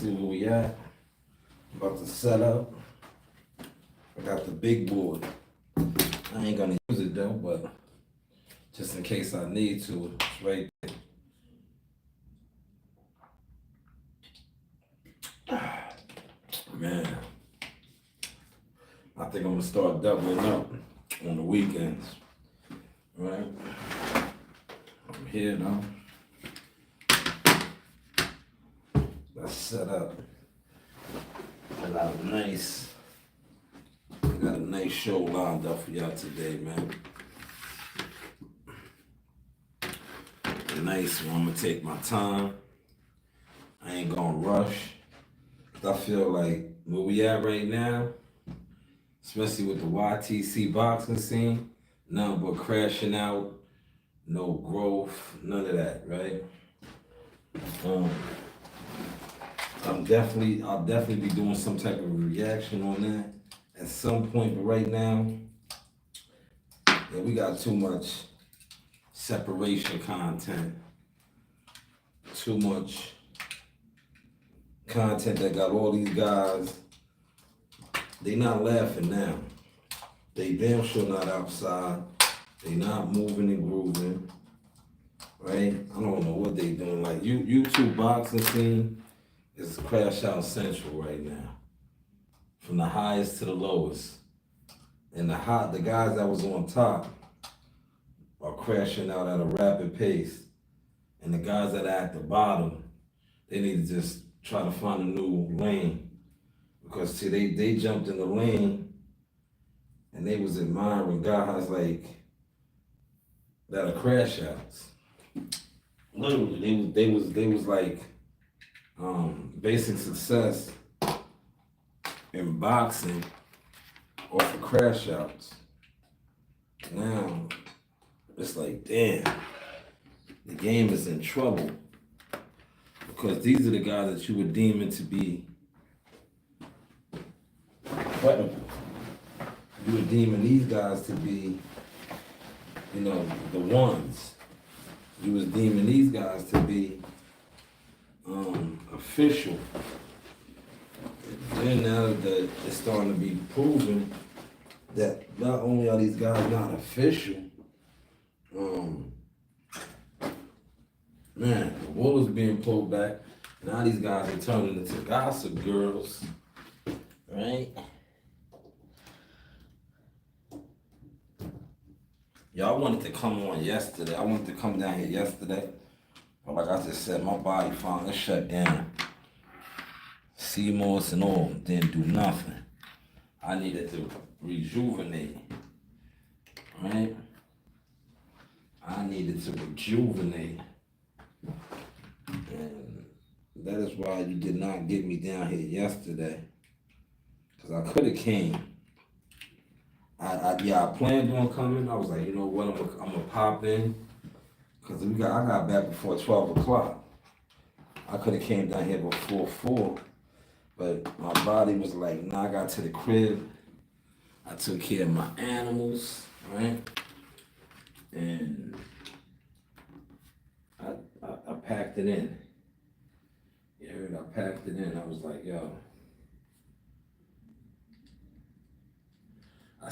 see where we at. About to set up. I got the big board. I ain't gonna use it though, but just in case I need to, it's right there. Man, I think I'm gonna start doubling up on the weekends. Right? I'm here now. Let's set up. I got a nice show lined up for y'all today, man. A nice one. I'm gonna take my time. I ain't gonna rush. I feel like where we at right now, especially with the YTC boxing scene, nothing but crashing out, no growth, none of that, right? I'll definitely be doing some type of reaction on that at some point, but right now, yeah, we got too much separation content, too much content that got all these guys, they not laughing now. They damn sure not outside. They not moving and grooving, right? I don't know what they doing. Like YouTube boxing scene is crash out central right now, from the highest to the lowest. And the guys that was on top are crashing out at a rapid pace, and the guys that are at the bottom, they need to just try to find a new lane, because see, they jumped in the lane and they was admiring guys like that are crash outs. Literally, they was like basic success in boxing or for crash outs. Now it's like, damn, the game is in trouble. Because these are the guys that you were deeming to be credible. You were deeming these guys to be, the ones. You was deeming these guys to be official. Then now that it's starting to be proven that not only are these guys not official, man, the wool is being pulled back. Now these guys are turning into gossip girls, right? Y'all wanted to come on yesterday. I wanted to come down here yesterday. But like I just said, my body finally shut down. CMOS and all didn't do nothing. I needed to rejuvenate, right? I needed to rejuvenate. And that is why you did not get me down here yesterday. Because I could have came. I planned on coming. I was like, you know what, I'm gonna pop in. Because I got back before 12 o'clock. I could have came down here before 4. But my body was like, nah, I got to the crib. I took care of my animals, right? And I packed it in. You heard? I packed it in. I was like, yo. I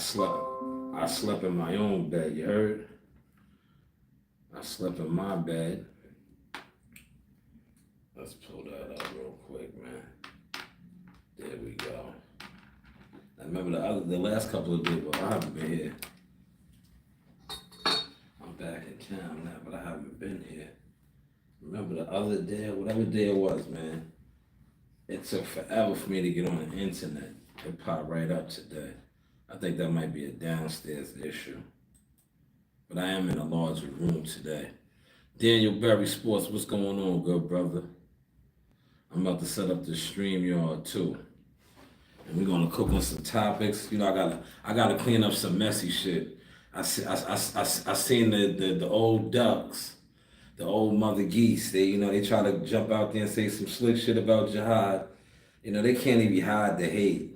slept in my own bed, you heard? I slept in my bed. Let's pull that up real quick, man. There we go. I remember the last couple of days, but I haven't been here. I'm back in town now, but I haven't been here. Remember the other day, whatever day it was, man, it took forever for me to get on the internet. It popped right up today. I think that might be a downstairs issue. But I am in a larger room today. Daniel Berry Sports, what's going on, good brother? I'm about to set up the StreamYard too. And we're gonna cook on some topics. I gotta clean up some messy shit. I seen the old ducks, the old mother geese. They try to jump out there and say some slick shit about jihad. They can't even hide the hate.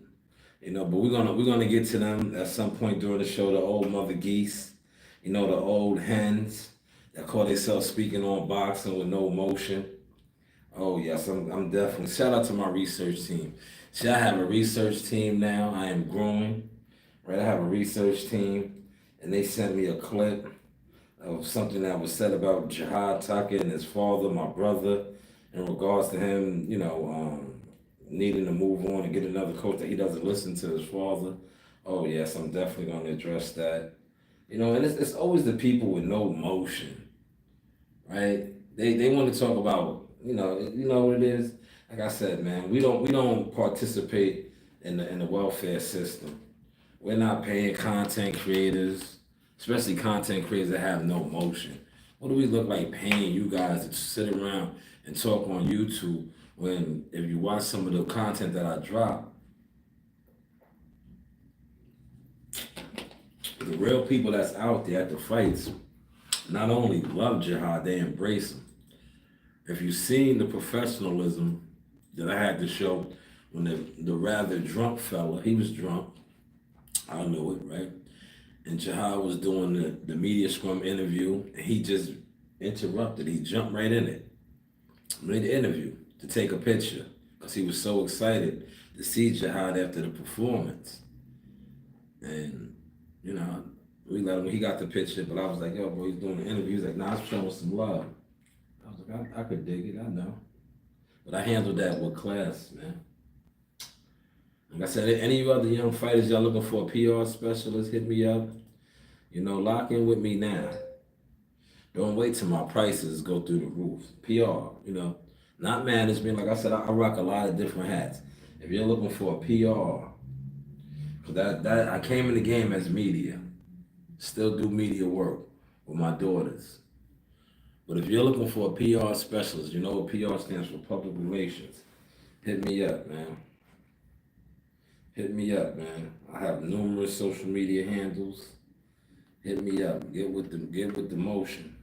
But we're gonna get to them at some point during the show. The old mother geese, the old hens that call themselves speaking on boxing with no emotion. Oh yes, I'm definitely. Shout out to my research team. See, I have a research team now. I am growing. Right, I have a research team, and they sent me a clip of something that was said about Jihad Tucker and his father, my brother, in regards to him, needing to move on and get another coach that he doesn't listen to his father. Oh yes, I'm definitely going to address that. And it's always the people with no motion, right? They want to talk about, what it is. Like I said, man, we don't participate in the welfare system. We're not paying content creators, especially content creators that have no motion. What do we look like paying you guys to sit around and talk on YouTube when if you watch some of the content that I drop, the real people that's out there at the fights not only love jihad, they embrace him. If you've seen the professionalism that I had to show when the rather drunk fella, he was drunk, I knew it, right? And Jihad was doing the media scrum interview, and he just interrupted. He jumped right in it, made the interview to take a picture because he was so excited to see Jihad after the performance. And, you know, we let him, he got the picture, but I was like, yo, bro, he's doing the interview. He's like, nah, I'm showing some love. I was like, I could dig it, I know. But I handled that with class, man. Like I said, any of you other young fighters, y'all looking for a PR specialist, hit me up. Lock in with me now. Don't wait till my prices go through the roof. PR, not management. Like I said, I rock a lot of different hats. If you're looking for a PR, cause that I came in the game as media, still do media work with my daughters. But if you're looking for a PR specialist, you know what PR stands for, public relations. Hit me up, man. Hit me up, man. I have numerous social media handles. Hit me up. Get with the motion.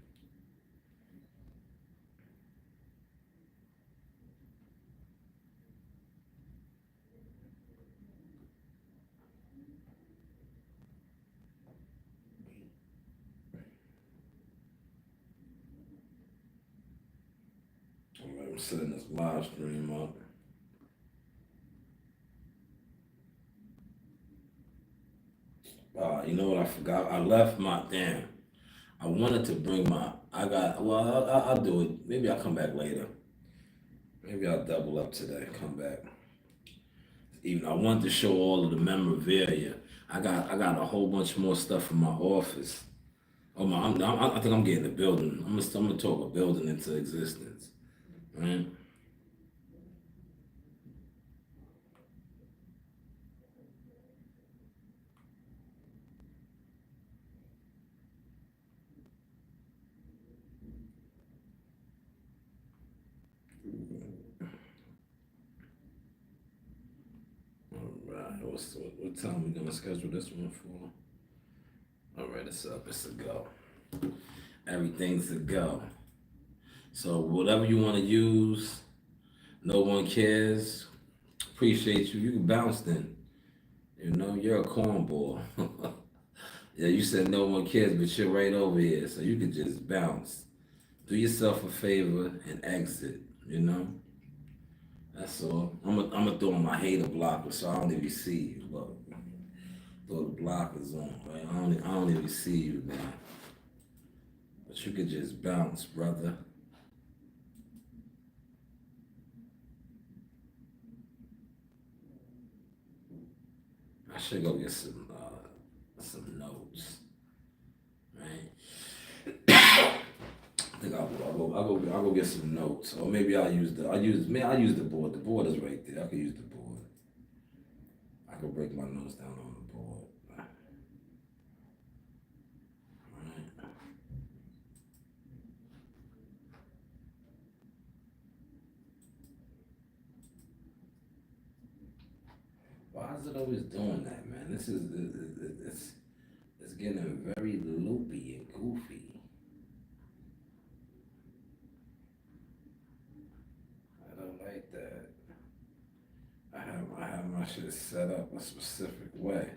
I'm setting this live stream up. You know what I forgot? I left my damn. I wanted to bring my. I got. Well, I'll do it. Maybe I'll come back later. Maybe I'll double up today. Come back. Even I wanted to show all of the memorabilia. I got a whole bunch more stuff in my office. Oh my! I think I'm getting a building. I'm gonna talk a building into existence. Right? All right. What time we gonna schedule this one for? All right, it's up. It's a go. Everything's a go. So whatever you want to use, no one cares. Appreciate you. You can bounce then. You're a cornball. Yeah, you said no one cares, but you're right over here, so you can just bounce. Do yourself a favor and exit. You know, that's all. I'm gonna throw on my hater blocker so I don't even see you. Look, throw the blockers on, right? I don't even see you now. But you could just bounce, brother. I should go get some notes, right? I think I'll go get some notes, or maybe I'll use the board. The board is right there. I could use the board. I could break my notes down on the board. Right. Why is it always doing that, man? It's getting very loopy and goofy. I don't like that. I have my shit set up a specific way.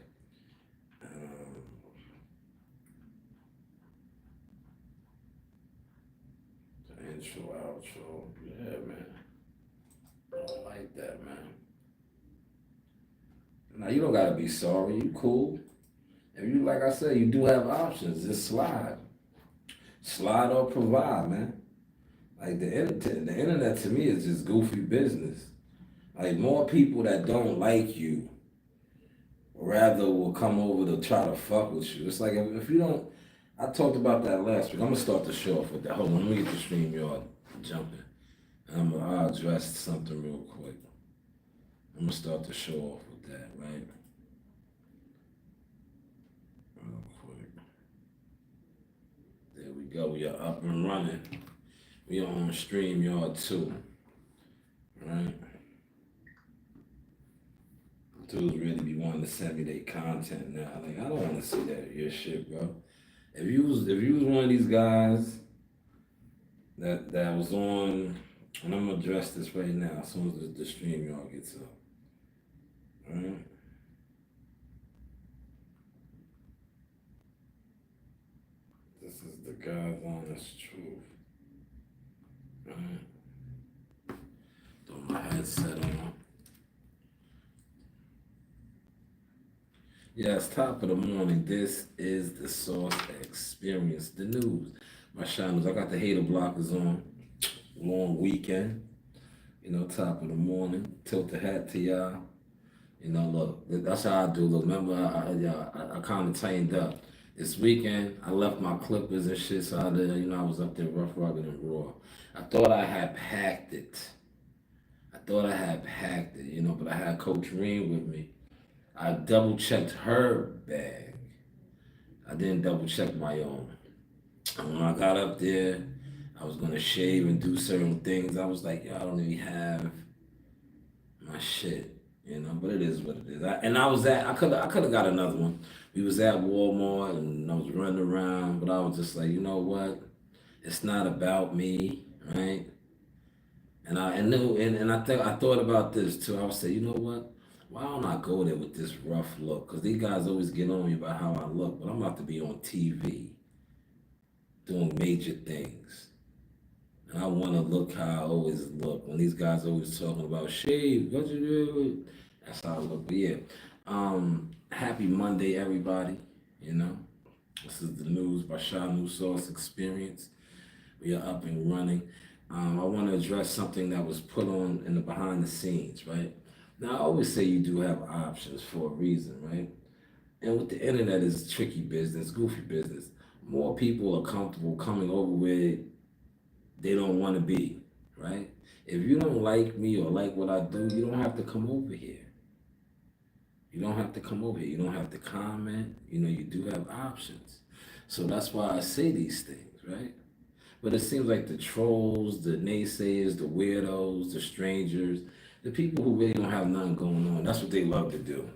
Um, the intro, outro, yeah, man. Now you don't gotta be sorry. You cool. If you, like I said, you do have options. Just slide or provide, man. Like the internet to me is just goofy business. Like more people that don't like you rather will come over to try to fuck with you. It's like if you don't. I talked about that last week. I'm gonna start the show off with that. Hold on, let me get the stream yard jumping. I'll address something real quick. I'm gonna start the show off with that, right? Real quick. There we go. We are up and running. We are on StreamYard too, right? Dudes really be wanting to send me their content now. Like I don't want to see that your shit, bro. If you was one of these guys that was on, and I'm gonna address this right now as soon as the StreamYard gets up. Alright? This is the God's honest truth. Alright? Throw my headset on. Yes, top of the morning. This is the Source Experience, the news. My Shanewz. I got the hater blockers on. Long weekend. You know, top of the morning. Tilt the hat to y'all. You know, look, that's how I do. Look, remember, I kind of tightened up. This weekend, I left my clippers and shit, so I was up there rough, rugged, and raw. I thought I had packed it. You know, but I had Coach Reem with me. I double checked her bag. I didn't double check my own. And when I got up there, I was gonna shave and do certain things. I was like, yo, I don't even have my shit, you know. But it is what it is. I could have got another one. We was at Walmart and I was running around, but I was just like, you know what? It's not about me, right? And I thought about this too. I would say, you know what? Why don't I go there with this rough look? Because these guys always get on me about how I look, but I'm about to be on TV doing major things. And I want to look how I always look. When these guys always talking about shave, what you do? That's how I look. But yeah, happy Monday, everybody. You know, this is the news by Shanewz Source Experience. We are up and running. I want to address something that was put on in the behind the scenes, right? Now, I always say you do have options for a reason, right? And with the internet, it's tricky business, goofy business. More people are comfortable coming over where they don't want to be, right? If you don't like me or like what I do, you don't have to come over here. You don't have to come over here. You don't have to comment. You know, you do have options. So that's why I say these things, right? But it seems like the trolls, the naysayers, the weirdos, the strangers, the people who really don't have nothing going on, that's what they love to do.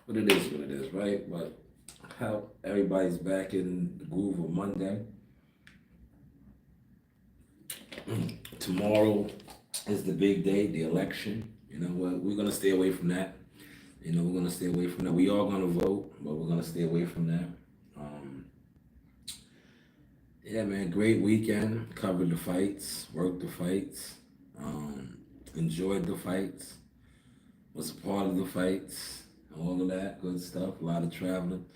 But it is what it is, right? But how everybody's back in the groove of Monday. Tomorrow is the big day, the election. You know what? We're gonna stay away from that. You know, we're gonna stay away from that. We are gonna vote, but we're gonna stay away from that. Yeah, man, great weekend. Covered the fights, worked the fights, enjoyed the fights, was a part of the fights, all of that good stuff. A lot of traveling.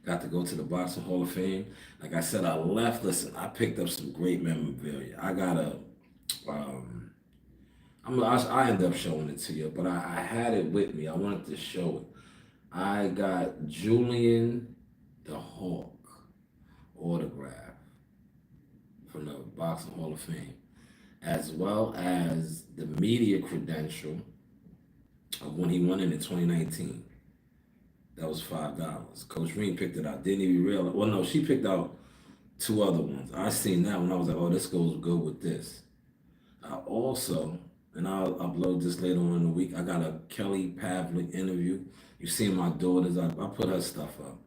Got to go to the Boxing Hall of Fame. Like I said, I left. Listen, I picked up some great memorabilia. I got I ended up showing it to you, but I had it with me. I wanted to show it. I got Julian the Hawk autograph from the Boxing Hall of Fame, as well as the media credential of when he won it in 2019. That was $5. Coach Reem picked it out. Didn't even realize. Well, no, she picked out 2 other ones. I seen that one. I was like, oh, this goes good with this. I also, and I'll upload this later on in the week, I got a Kelly Pavlik interview. You seen my daughters. I put her stuff up.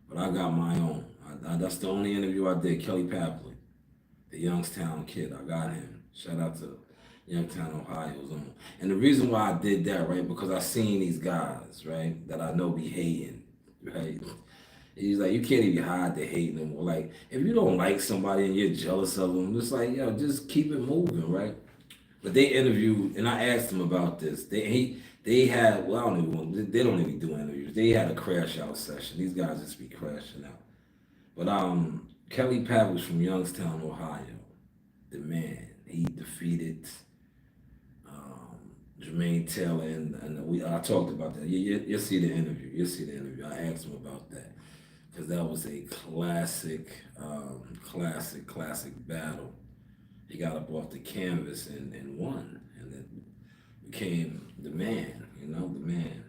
But I got my own. That's the only interview I did, Kelly Pavlik, the Youngstown kid. I got him. Shout out to Youngstown, Ohio's on. And the reason why I did that, right, because I seen these guys, right, that I know be hating, right? He's like, you can't even hide the hate no more. Like, if you don't like somebody and you're jealous of them, it's like, yo, just keep it moving, right? But they interviewed, and I asked them about this. They had, well, I don't even they don't even do interviews. They had a crash out session. These guys just be crashing out. But Kelly Pat was from Youngstown, Ohio. The man, he defeated Jermaine Taylor, and I talked about that. You'll see the interview. You'll see the interview. I asked him about that because that was a classic battle. He got up off the canvas and won, and then became the man. You know, the man.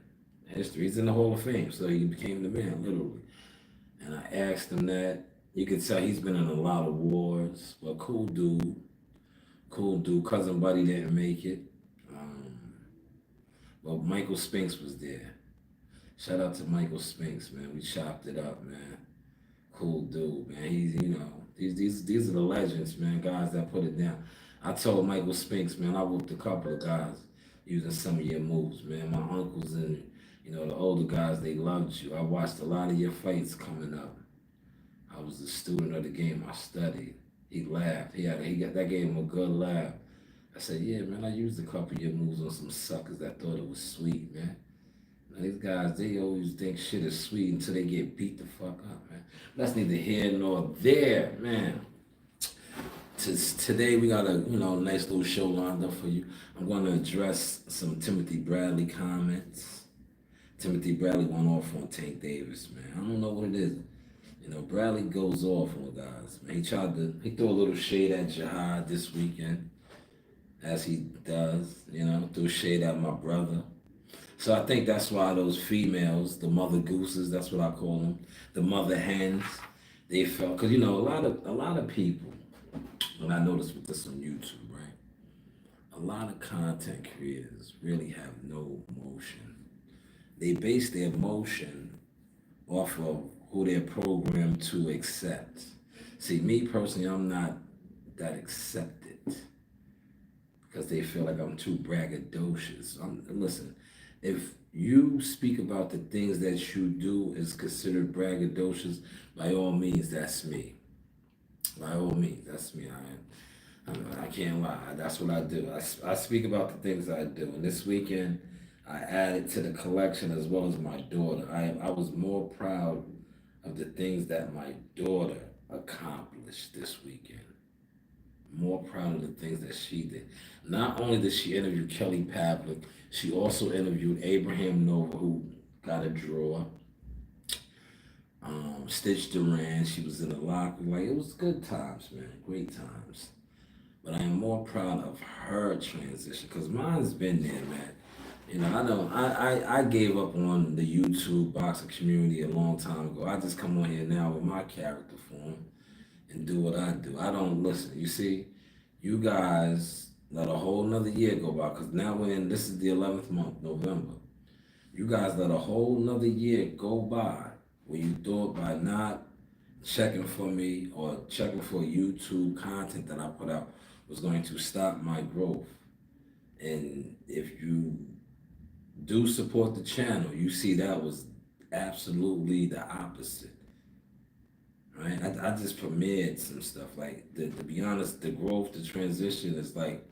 History. He's in the Hall of Fame, so he became the man, literally. And I asked him that. You could tell he's been in a lot of wars. But cool dude. Cool dude. Cousin Buddy didn't make it. But Michael Spinks was there. Shout out to Michael Spinks, man. We chopped it up, man. Cool dude, man. He's, these are the legends, man. Guys that put it down. I told Michael Spinks, man, I whooped a couple of guys using some of your moves, man. My uncles and the older guys, they loved you. I watched a lot of your fights coming up. I was a student of the game. I studied. He laughed. That gave him a good laugh. I said, yeah, man, I used a couple of your moves on some suckers that thought it was sweet, man. Now, these guys, they always think shit is sweet until they get beat the fuck up, man. That's neither here nor there, man. Today we got a nice little show lined up for you. I'm going to address some Timothy Bradley comments. Timothy Bradley went off on Tank Davis, man. I don't know what it is. Bradley goes off on guys. Man, he threw a little shade at Jihad this weekend, as he does, threw shade at my brother. So I think that's why those females, the mother gooses, that's what I call them, the mother hens, they felt, because a lot of people, and I noticed with this on YouTube, right? A lot of content creators really have no emotion. They base their emotion off of who they're programmed to accept. See, me personally, I'm not that accepted because they feel like I'm too braggadocious. Listen, if you speak about the things that you do is considered braggadocious, by all means, that's me. By all means, that's me. I can't lie. That's what I do. I speak about the things I do. And this weekend, I added to the collection as well as my daughter. I was more proud of the things that my daughter accomplished this weekend. More proud of the things that she did. Not only did she interview Kelly Pavlik, she also interviewed Abraham Nova, who got a draw. Stitch Duran, she was in the locker. Like, it was good times, man. Great times. But I am more proud of her transition, because mine's been there, man. I gave up on the YouTube boxing community a long time ago. I just come on here now with my character form and do what I do. I don't listen. You see, you guys let a whole nother year go by, because now this is the 11th month, November. You guys let a whole nother year go by where you thought by not checking for me or checking for YouTube content that I put out was going to stop my growth. And if you do support the channel, you see that was absolutely the opposite. Right? I just premiered some stuff. Like, to be honest, the growth, the transition is like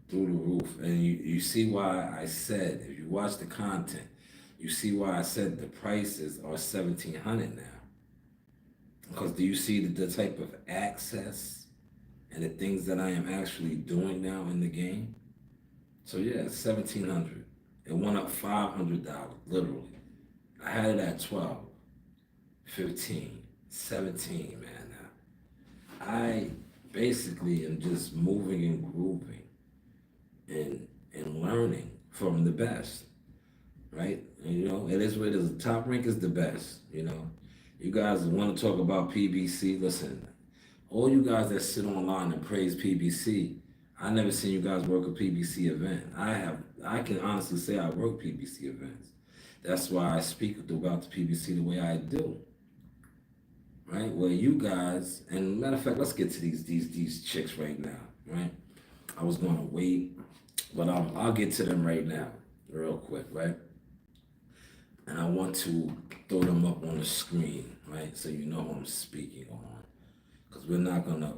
through the roof. And you see why I said, if you watch the content, you see why I said the prices are $1,700 now. Because do you see the type of access and the things that I am actually doing now in the game? So yeah, it's $1,700. It went up $500, literally. I had it at 12, 15, 17, man. Now, I basically am just moving and grooving and learning from the best, right? And, it is what it is. The top rank is the best, You guys want to talk about PBC, listen, all you guys that sit online and praise PBC, I never seen you guys work a PBC event. I can honestly say I work PBC events. That's why I speak about the PBC the way I do. Right? Well, you guys, and matter of fact, let's get to these chicks right now, right? I was going to wait, but I'll get to them right now, real quick, right? And I want to throw them up on the screen, right? So you know who I'm speaking on. Because we're not gonna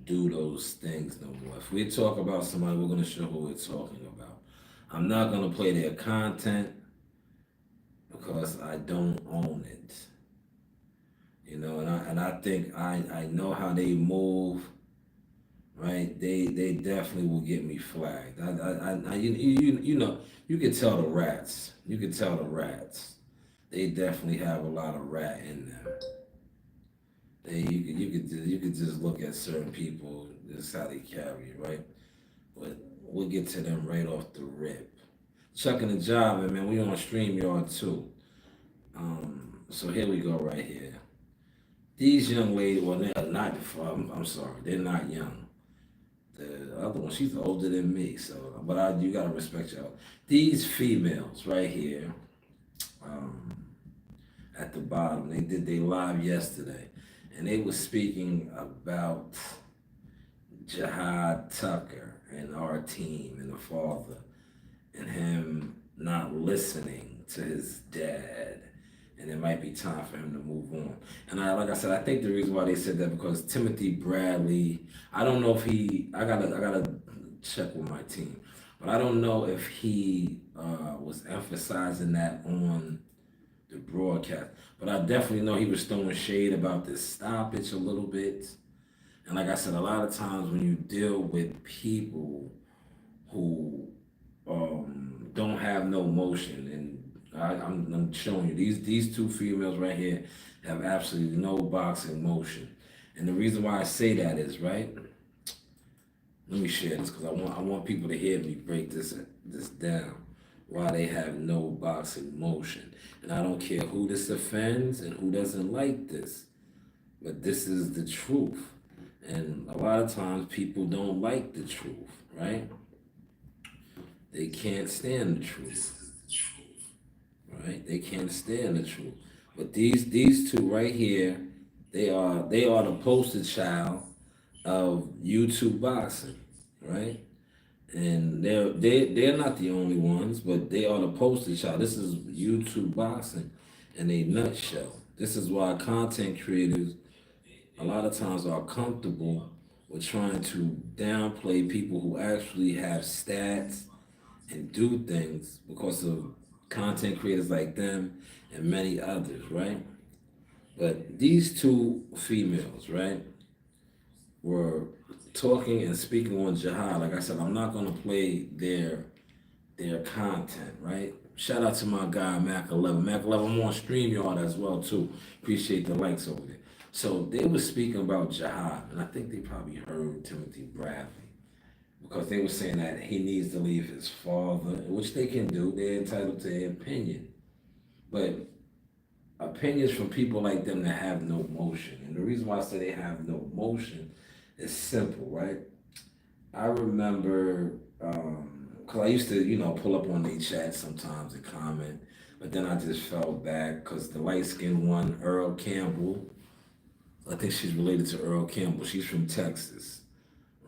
do those things no more. If we talk about somebody, we're gonna show who we're talking about. I'm not gonna play their content because I don't own it. And I think I know how they move, right? They definitely will get me flagged. You can tell the rats. You can tell the rats. They definitely have a lot of rat in them. You could just look at certain people, just how they carry it, right? But we'll get to them right off the rip. Chucking the job, and man, we on StreamYard too. So here we go right here. These young ladies, well, they're not. I'm sorry, they're not young. The other one, she's older than me. So, but you gotta respect y'all. These females right here, um, at the bottom, they did they live yesterday, and they were speaking about Jihad Tucker and our team and the father, and him not listening to his dad, and it might be time for him to move on. And like I said, I think the reason why they said that because Timothy Bradley, I don't know if I gotta check with my team, but I don't know if he was emphasizing that on the broadcast. But I definitely know he was throwing shade about this stoppage a little bit. And like I said, a lot of times when you deal with people who don't have no motion, and I'm showing you these two females right here have absolutely no boxing motion. And the reason why I say that is, right, let me share this because I want people to hear me break this down. Why they have no boxing motion. And I don't care who this offends and who doesn't like this, but this is the truth. And a lot of times people don't like the truth, right? They can't stand the truth, right? They can't stand the truth. But these two right here, they are the poster child of YouTube boxing, right? And they're not the only ones, but they are the poster child. This is YouTube boxing in a nutshell. This is why content creators a lot of times are comfortable with trying to downplay people who actually have stats and do things because of content creators like them and many others, right? But these two females, right, were talking and speaking on jihad. Like I said, I'm not gonna play their content, right? Shout out to my guy Mac 11. Mac 11, I'm on StreamYard as well too. Appreciate the likes over there. So they were speaking about jihad, and I think they probably heard Timothy Bradley because they were saying that he needs to leave his father, which they can do. They're entitled to their opinion, but opinions from people like them that have no motion. And the reason why I say they have no motion is simple, right? I remember, cause I used to, pull up on their chat sometimes and comment, but then I just fell back because the light skinned one, Earl Campbell, I think she's related to Earl Campbell. She's from Texas,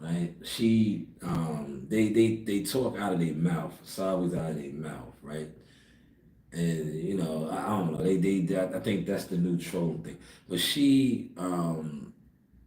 right? She, they talk out of their mouth, sideways out of their mouth, right? And I don't know. I think that's the new troll thing. But she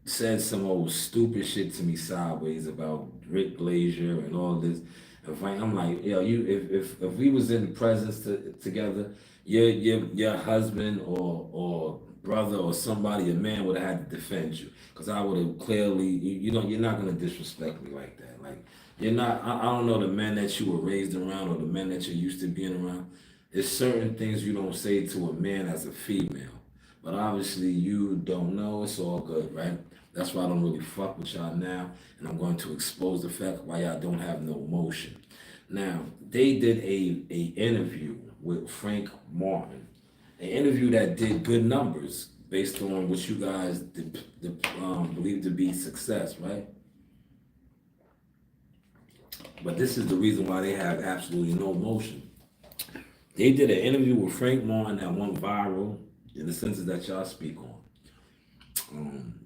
said some old stupid shit to me sideways about Rick Glazier and all this. I'm like, if we was in the presence together, your husband or brother or somebody, a man would have had to defend you, because I would have clearly, you're not gonna disrespect me like that. Like you're not. I don't know the men that you were raised around or the men that you're used to being around. There's certain things you don't say to a man as a female, but obviously you don't know. It's all good, right? That's why I don't really fuck with y'all now, and I'm going to expose the fact why y'all don't have no motion. Now, they did a interview with Frank Martin, an interview that did good numbers based on what you guys believe to be success, right? But this is the reason why they have absolutely no motion. They did an interview with Frank Martin that went viral in the senses that y'all speak on.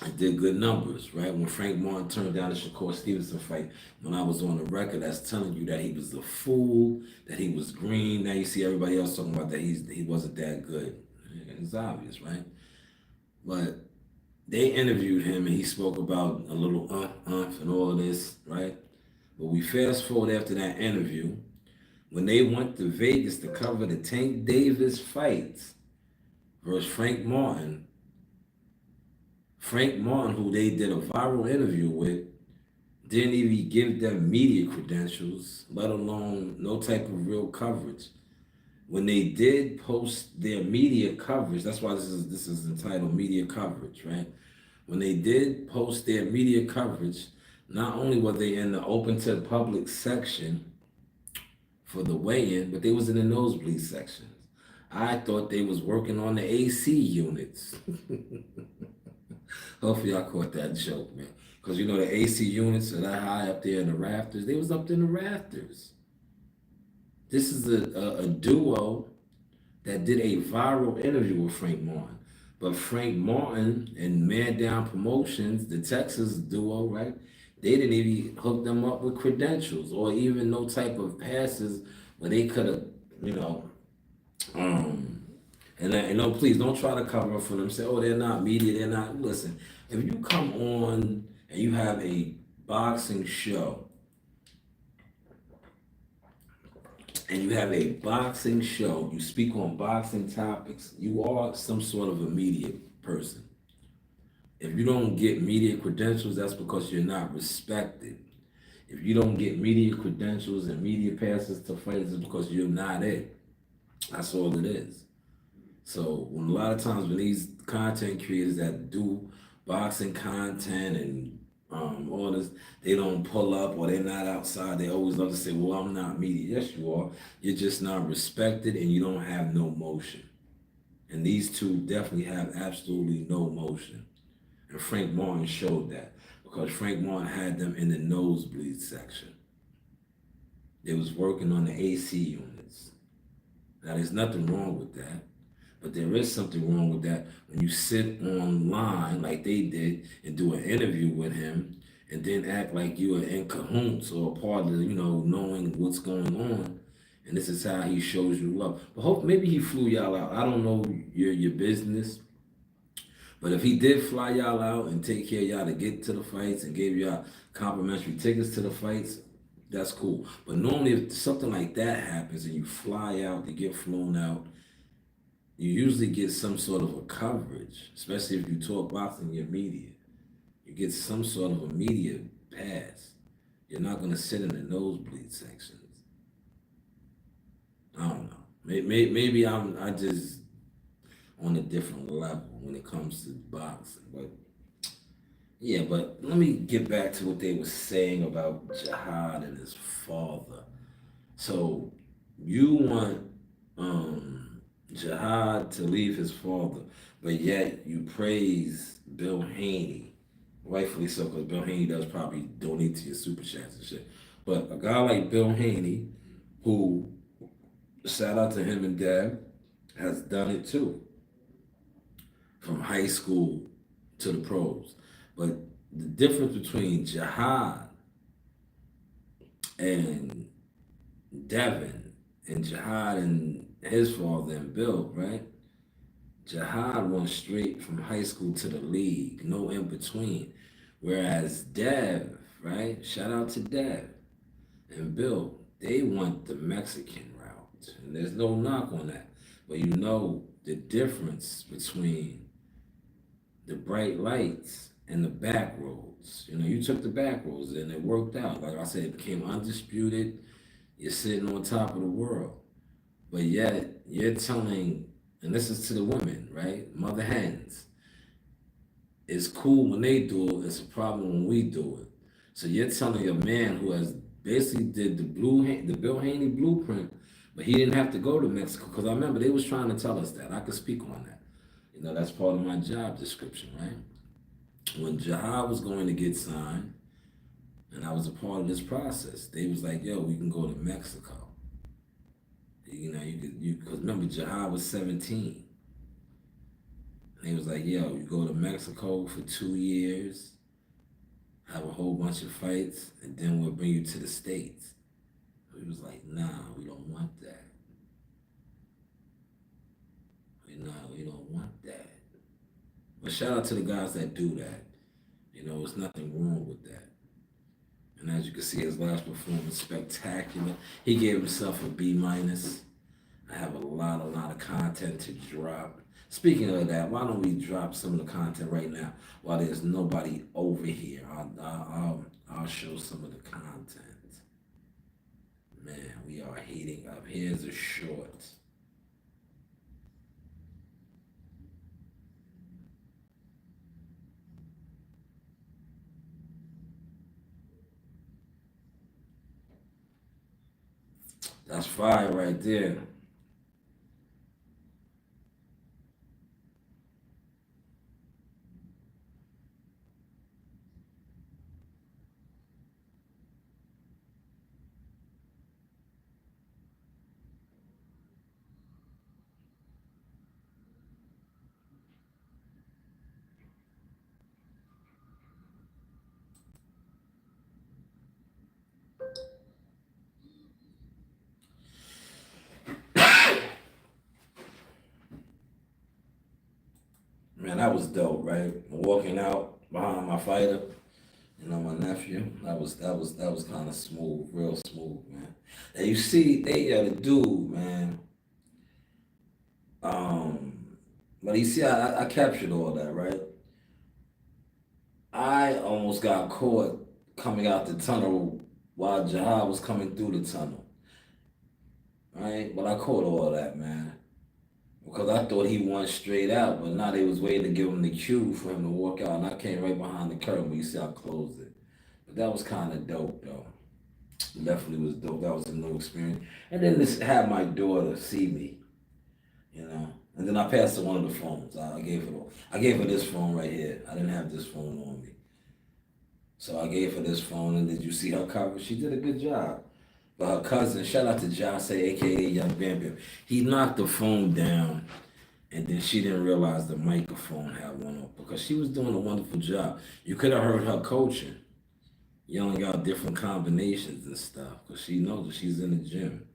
It did good numbers, right? When Frank Martin turned down the Shakur Stevenson fight, when I was on the record, that's telling you that he was a fool, that he was green. Now you see everybody else talking about that he wasn't that good. It's obvious, right? But they interviewed him and he spoke about a little and all of this, right? But we fast forward after that interview, when they went to Vegas to cover the Tank Davis fights versus Frank Martin, who they did a viral interview with, didn't even give them media credentials, let alone no type of real coverage. When they did post their media coverage, that's why this is entitled media coverage, right? When they did post their media coverage, not only were they in the open to the public section for the weigh-in, but they was in the nosebleed sections. I thought they was working on the AC units. Hopefully y'all caught that joke, man. Because you know the AC units are that high up there in the rafters. They was up in the rafters. This is a duo that did a viral interview with Frank Martin. But Frank Martin and Man Down Promotions, the Texas duo, right? They didn't even hook them up with credentials or even no type of passes where they could have, you know, and no, please don't try to cover up for them. Say, oh, they're not media, they're not. Listen, if you come on and you have a boxing show, you speak on boxing topics, you are some sort of a media person. If you don't get media credentials, that's because you're not respected. If you don't get media credentials and media passes to fights, it's because you're not it. That's all it is. So when a lot of times when these content creators that do boxing content and all this, they don't pull up or they're not outside, they always love to say, well, I'm not media. Yes, you are. You're just not respected and you don't have no motion. And these two definitely have absolutely no motion. And Frank Martin showed that because Frank Martin had them in the nosebleed section. They was working on the AC units. Now, there's nothing wrong with that. But there is something wrong with that when you sit online like they did and do an interview with him and then act like you are in cahoots or a part of, knowing what's going on. And this is how he shows you love. But hope maybe he flew y'all out. I don't know your business. But if he did fly y'all out and take care of y'all to get to the fights and gave y'all complimentary tickets to the fights, that's cool. But normally if something like that happens and you fly out, you get flown out, you usually get some sort of a coverage, especially if you talk boxing in your media. You get some sort of a media pass. You're not going to sit in the nosebleed sections. I don't know. Maybe I just on a different level when it comes to boxing. But yeah, but let me get back to what they were saying about Jihad and his father. So you want Jihad to leave his father, but yet you praise Bill Haney, rightfully so, because Bill Haney does probably donate to your super chats and shit. But a guy like Bill Haney, who, shout out to him and Dad, has done it too, from high school to the pros. But the difference between Jihad and Devin and Jihad and his father and Bill, right? Jihad went straight from high school to the league, no in between. Whereas Dev, right? Shout out to Dev and Bill, they went the Mexican route. And there's no knock on that. But you know the difference between the bright lights and the back roads. You took the back roads and it worked out. Like I said, it became undisputed. You're sitting on top of the world. But yet, you're telling, and this is to the women, right? Mother hens. It's cool when they do it. It's a problem when we do it. So you're telling a man who has basically did the Bill Haney blueprint, but he didn't have to go to Mexico. Because I remember they was trying to tell us that. I could speak on that. That's part of my job description, right? When Jihad was going to get signed, and I was a part of this process, they was like, yo, we can go to Mexico. Because remember, Jihad was 17. And he was like, yo, you go to Mexico for 2 years, have a whole bunch of fights, and then we'll bring you to the States. He was like, nah, we don't want that. We don't want that. But shout out to the guys that do that. You know, there's nothing wrong with that. And as you can see, his last performance spectacular. He gave himself a B minus. I have a lot of content to drop. Speaking of that, why don't we drop some of the content right now while there's nobody over here? I'll show some of the content. Man, we are heating up. Here's a short. That's fire right there. Man, that was dope, right? Walking out behind my fighter, my nephew. That was kind of smooth, real smooth, man. And you see, the dude, man. Um, but you see, I captured all that, right? I almost got caught coming out the tunnel while Jihad was coming through the tunnel, right? But I caught all that, man. Because I thought he went straight out, but now they was waiting to give him the cue for him to walk out, and I came right behind the curtain when you see I closed it. But that was kind of dope, though. Definitely was dope. That was a new experience. And then this had my daughter see me, you know. And then I passed her one of the phones. I gave her this phone right here. I didn't have this phone on me, so I gave her this phone. And did you see her cover? She did a good job. But her cousin, shout out to Josh, aka Young Bam Bam, he knocked the phone down, and then she didn't realize the microphone had one on because she was doing a wonderful job. You could have heard her coaching, yelling out different combinations and stuff because she knows that she's in the gym.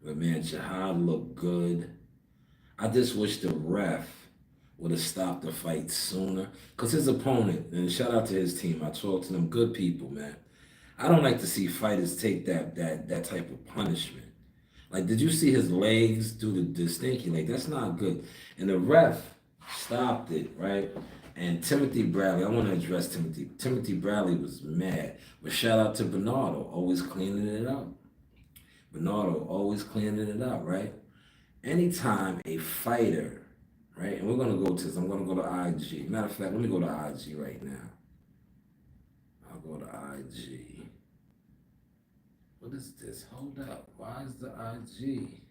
But man, Jihad looked good. I just wish the ref would have stopped the fight sooner because his opponent, and shout out to his team, I talked to them, good people, man. I don't like to see fighters take that type of punishment. Like, did you see his legs do the stinky leg? That's not good. And the ref stopped it, right? And Timothy Bradley, I want to address Timothy. Timothy Bradley was mad. But shout out to Bernardo, always cleaning it up. Bernardo always cleaning it up, right? Anytime a fighter, right? And we're gonna go to this. I'm gonna go to IG. Matter of fact, let me go to IG right now. I'll go to IG. What is this? Hold up. Why is the IG?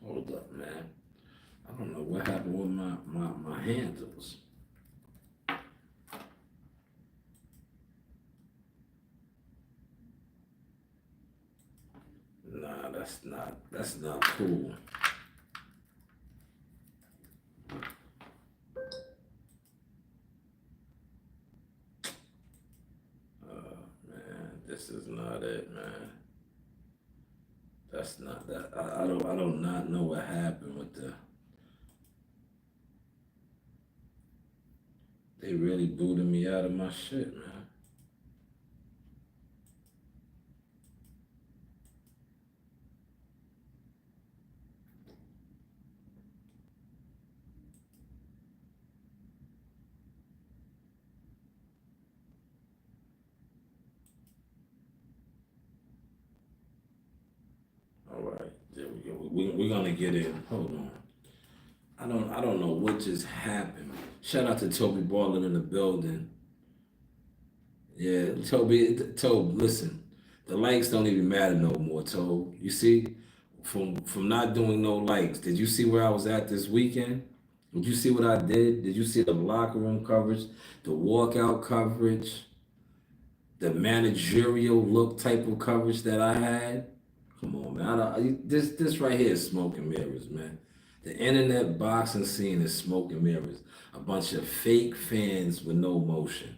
Hold up, man. I don't know what happened with my handles. Nah, that's not cool. Man, this is not it, man. That's not that. I do not know what happened with the. They really booted me out of my shit, man. All right, there we go. We're gonna get in. Hold on. I don't know what just happened. Shout out to Toby Ballin in the building. Yeah, Toby, listen. The likes don't even matter no more, Toe. You see, from not doing no likes, did you see where I was at this weekend? Did you see what I did? Did you see the locker room coverage, the walkout coverage, the managerial look type of coverage that I had? Come on, man. This right here is smoke and mirrors, man. The internet boxing scene is smoke and mirrors. A bunch of fake fans with no emotion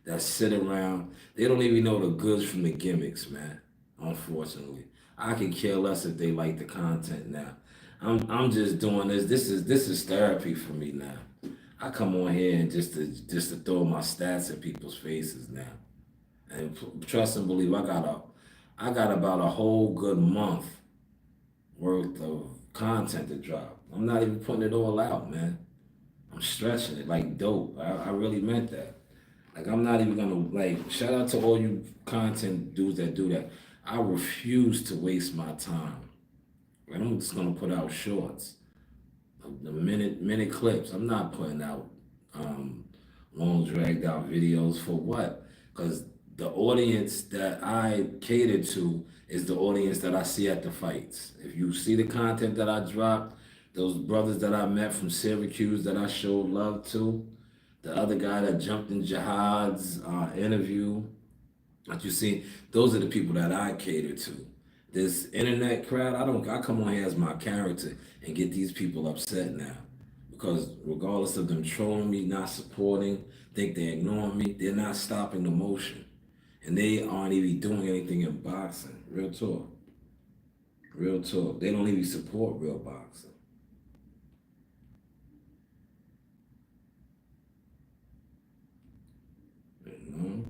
that sit around. They don't even know the goods from the gimmicks, man. Unfortunately, I could care less if they like the content now. I'm just doing this. This is therapy for me now. I come on here and just to throw my stats in people's faces now. And trust and believe, I got about a whole good month worth of content to drop. I'm not even putting it all out, man. I'm stretching it like dope. I really meant that. Like I'm not even gonna like shout out to all you content dudes that do that. I refuse to waste my time. And I'm just gonna put out shorts, the minute clips. I'm not putting out um, long dragged out videos for what? Because the audience that I cater to is the audience that I see at the fights. If you see the content that I drop, those brothers that I met from Syracuse that I showed love to, the other guy that jumped in Jihad's interview, like you see, those are the people that I cater to. This internet crowd, I come on here as my character and get these people upset now. Because regardless of them trolling me, not supporting, think they're ignoring me, they're not stopping the motion. And they aren't even doing anything in boxing. Real talk. Real talk. They don't even support real boxing. You know?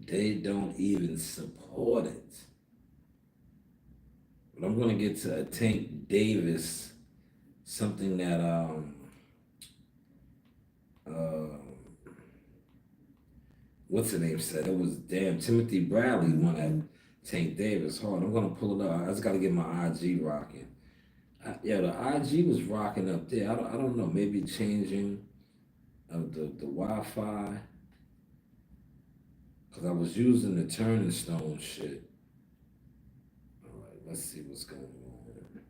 They don't even support it. But I'm gonna get to Tank Davis, something that uh what's the name said? It was damn Timothy Bradley won at Tank Davis. Hold on, I'm gonna pull it up. I just gotta get my IG rocking. Yeah, the IG was rocking up there. I don't know. Maybe changing of the Wi-Fi because I was using the Turning Stone shit. All right, let's see what's going on.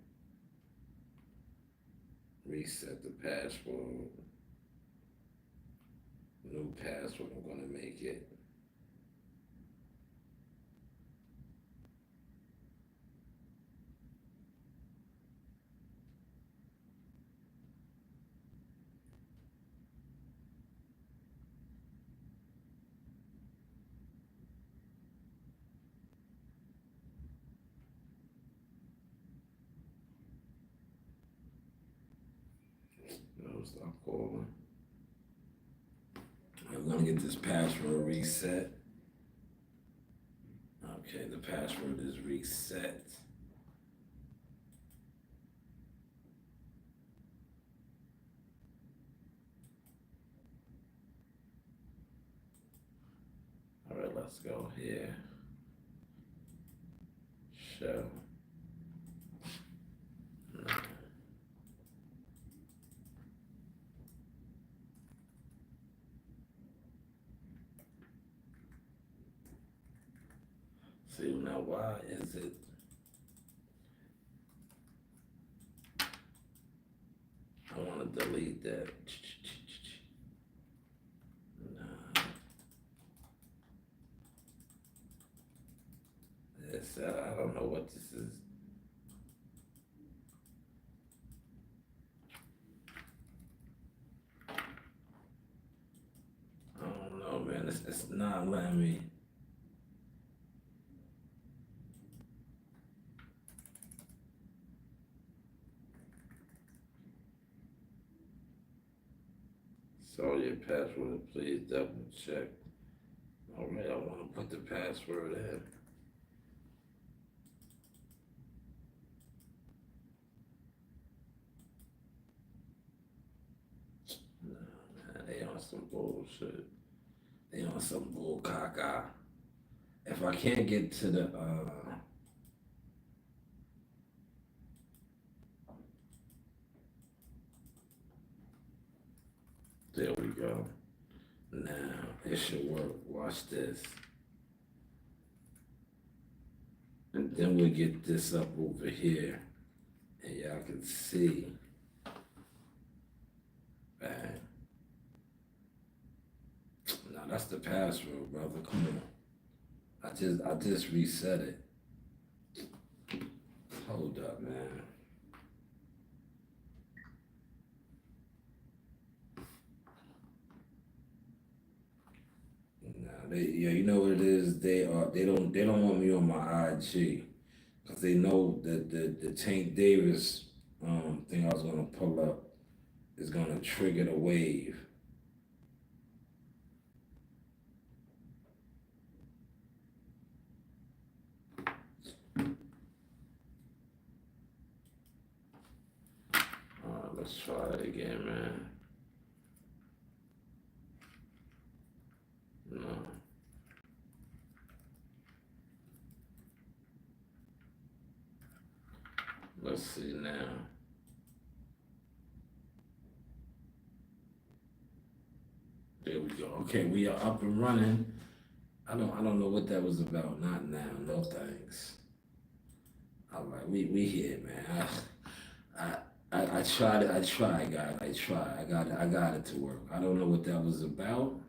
Reset the password. New password. I'm gonna make it. No, stop calling. I'm gonna get this password reset. Okay, the password is reset. All right, let's go here. Show. See now, why is it? I want to delete that. Nah, I don't know what this is. I don't know, man. It's not letting me. So your password, please double check. All right, I want to put the password in. Nah, man, they on some bullshit. They on some bull caca. If I can't get to There we go. Now, it should work. Watch this. And then we'll get this up over here. And y'all can see. Bang. Now that's the password, brother. Come on. I just reset it. Hold up, man. Yeah, you know what it is. They don't want me on my IG because they know that the Tank Davis thing I was gonna pull up is gonna trigger the wave. Let's try it again, man. No. Let's see now. There we go. Okay, we are up and running. I don't know what that was about. Not now. No thanks. All right, we here, man. I tried it. I tried, guys. I tried. I got it to work. I don't know what that was about.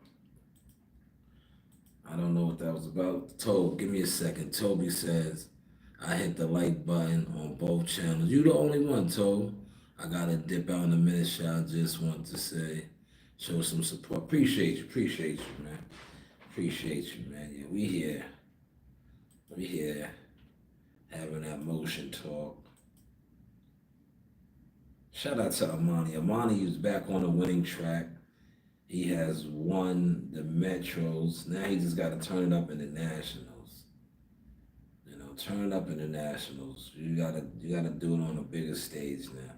I don't know what that was about. Tobe, give me a second. Toby says, I hit the like button on both channels. You the only one, Tobe. I gotta dip out in a minute, I just want to say, show some support. Appreciate you, man. Appreciate you, man. Yeah, we here. We here having that motion talk. Shout out to Amani. Amani is back on the winning track. He has won the Metros. Now he just got to turn it up in the Nationals. You know, turn it up in the Nationals. You gotta do it on a bigger stage now.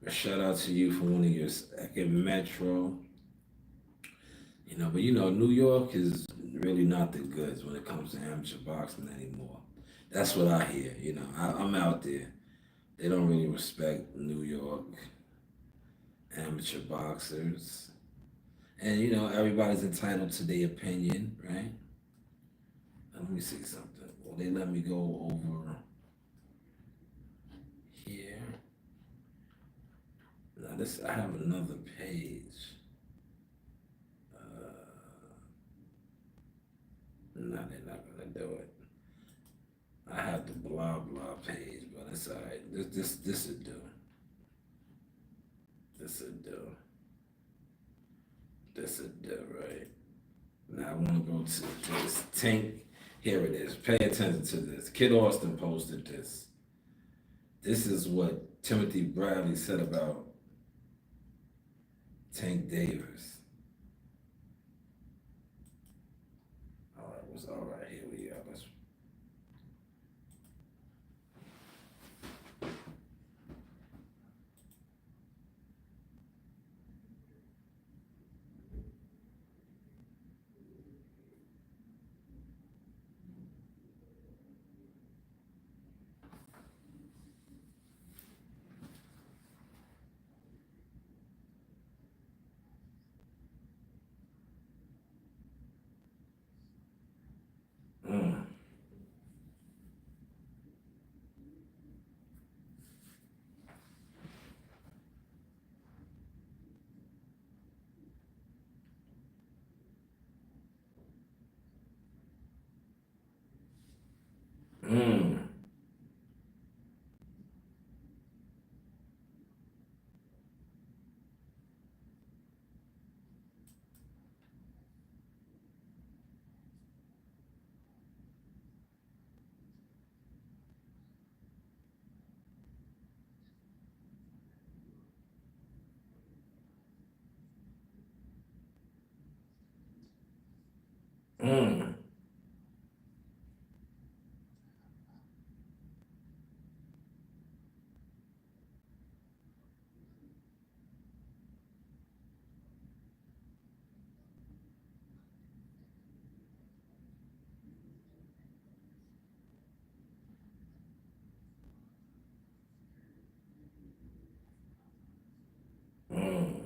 But shout out to you for winning your second Metro. You know, but you know, New York is really not the goods when it comes to amateur boxing anymore. That's what I hear. You know, I'm out there. They don't really respect New York amateur boxers. And you know, everybody's entitled to their opinion, right? Now, let me see something. Well, they let me go over here. Now this, I have another page. No, they're not gonna do it. I have the blah blah page, but it's alright. This will do. This will do. This will do, right? Now I want to go to this Tank. Here it is. Pay attention to this. Kid Austin posted this. This is what Timothy Bradley said about Tank Davis. All right, here we go. Let's. Mm, mm, mm, mm.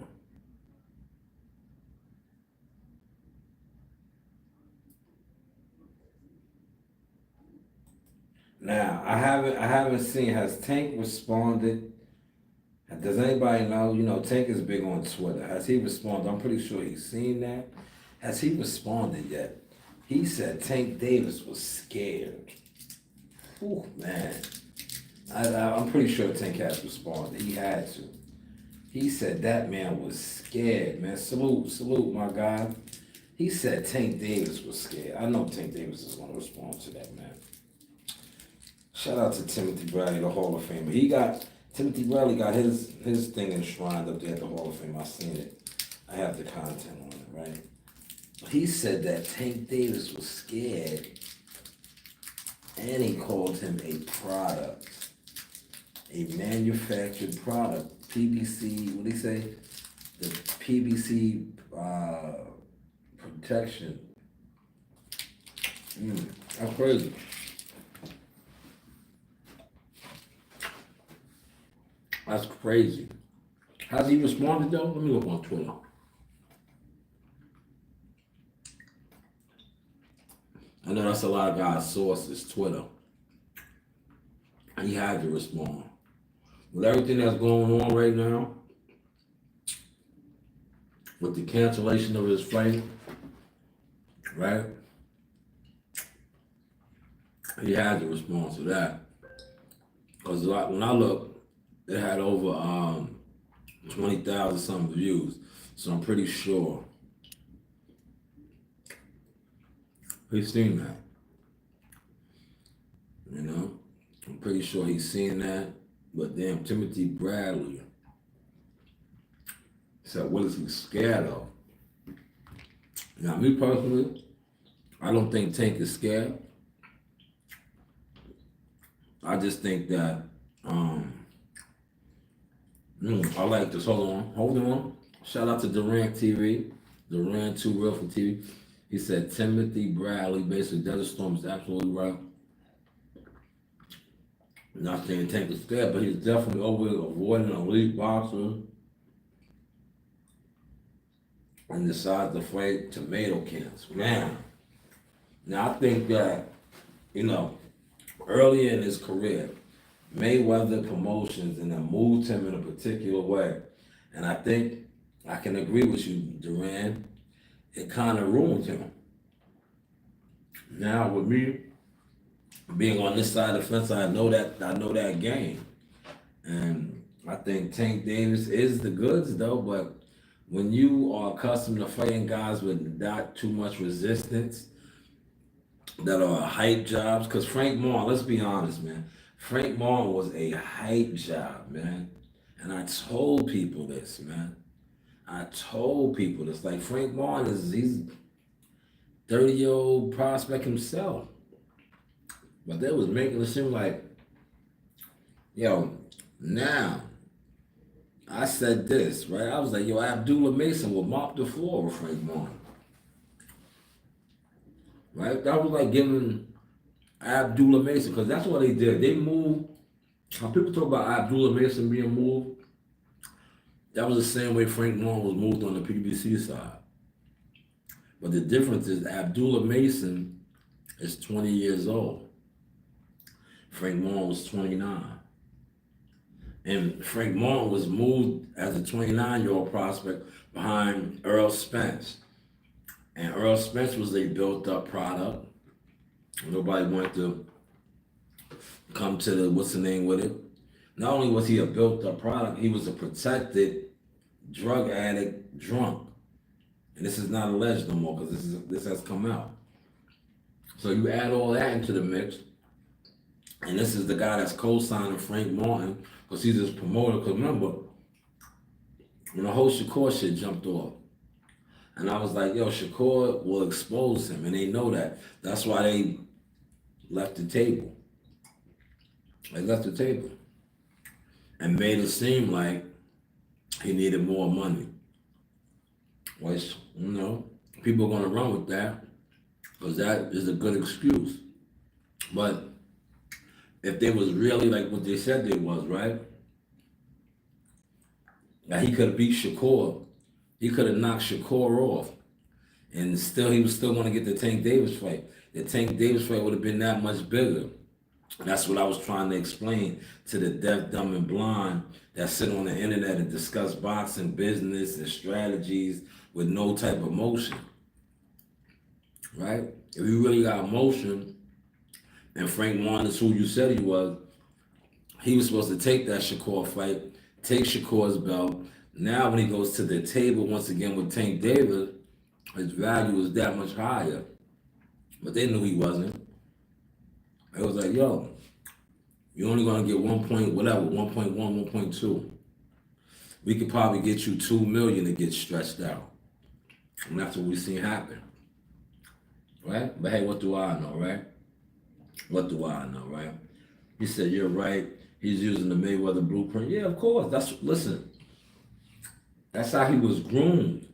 Now, I haven't seen, has Tank responded? Does anybody know? You know, Tank is big on Twitter. Has he responded? I'm pretty sure he's seen that. Has he responded yet? He said Tank Davis was scared. Ooh, man. I'm pretty sure Tank has responded. He had to. He said that man was scared, man. Salute, my guy. He said Tank Davis was scared. I know Tank Davis is going to respond to that, man. Shout out to Timothy Bradley, the Hall of Famer. Timothy Bradley got his thing enshrined up there at the Hall of Fame. I seen it. I have the content on it, right? He said that Tank Davis was scared, and he called him a product, a manufactured product. PBC, what did he say? The PBC protection. That's crazy. That's crazy. Has he responded though? Let me look on Twitter. I know that's a lot of guys' sources, Twitter. He had to respond. With everything that's going on right now, with the cancellation of his flight, right? He had to respond to that. Because when I look, it had over 20,000 some views. So I'm pretty sure he's seen that. You know? I'm pretty sure he's seen that. But damn, Timothy Bradley said, what is he scared of? Now, me personally, I don't think Tank is scared. I just think that, I like this. Hold on. Shout out to Durant TV, Durant 2 Real from TV. He said Timothy Bradley, basically Desert Storm, is absolutely right. Not saying Tank is scared, but he's definitely avoiding an elite boxer and decides to fight tomato cans. Now I think that, earlier in his career, Mayweather Promotions and then moved him in a particular way. And I think I can agree with you, Duran. It kind of ruined him. Now with me being on this side of the fence, I know that game. And I think Tank Davis is the goods though, but when you are accustomed to fighting guys with not too much resistance, that are hype jobs, because Frank Martin, let's be honest, man. Frank Martin was a hype job, man. And I told people this, man. Like Frank Martin he's 30-year-old prospect himself. But they was making it seem like, now, I said this, right? I was like, Abdullah Mason will mop the floor with Frank Martin. Right? That was like giving Abdullah Mason, because that's what they did. They moved, how people talk about Abdullah Mason being moved, that was the same way Frank Martin was moved on the PBC side. But the difference is Abdullah Mason is 20 years old. Frank Martin was 29. And Frank Martin was moved as a 29-year-old prospect behind Earl Spence. And Earl Spence was a built-up product. Nobody wanted to come to the, what's the name with it? Not only was he a built-up product, he was a protected drug addict drunk. And this is not alleged no more because this has come out. So you add all that into the mix, and this is the guy that's co-signing Frank Martin because he's his promoter. Because remember, when the whole Shakur shit jumped off, and I was like, Shakur will expose him, and they know that. That's why they left the table. They left the table and made it seem like he needed more money. Which, people are going to run with that because that is a good excuse. But if they was really like what they said they was, right? Now he could have beat Shakur. He could have knocked Shakur off. And still, he was still going to get the Tank Davis fight. The Tank Davis fight would have been that much bigger. That's what I was trying to explain to the deaf, dumb, and blind that sit on the internet and discuss boxing, business, and strategies with no type of motion, right? If you really got motion, and Frank Warren is who you said he was supposed to take that Shakur fight, take Shakur's belt. Now when he goes to the table once again with Tank Davis, his value is that much higher. But they knew he wasn't. It was like, yo, you're only gonna get 1.1, 1.2. We could probably get you 2 million to get stretched out. And that's what we seen happen. Right? But hey, what do I know, right? What do I know, right? He said, you're right. He's using the Mayweather blueprint. Yeah, of course. That's how he was groomed.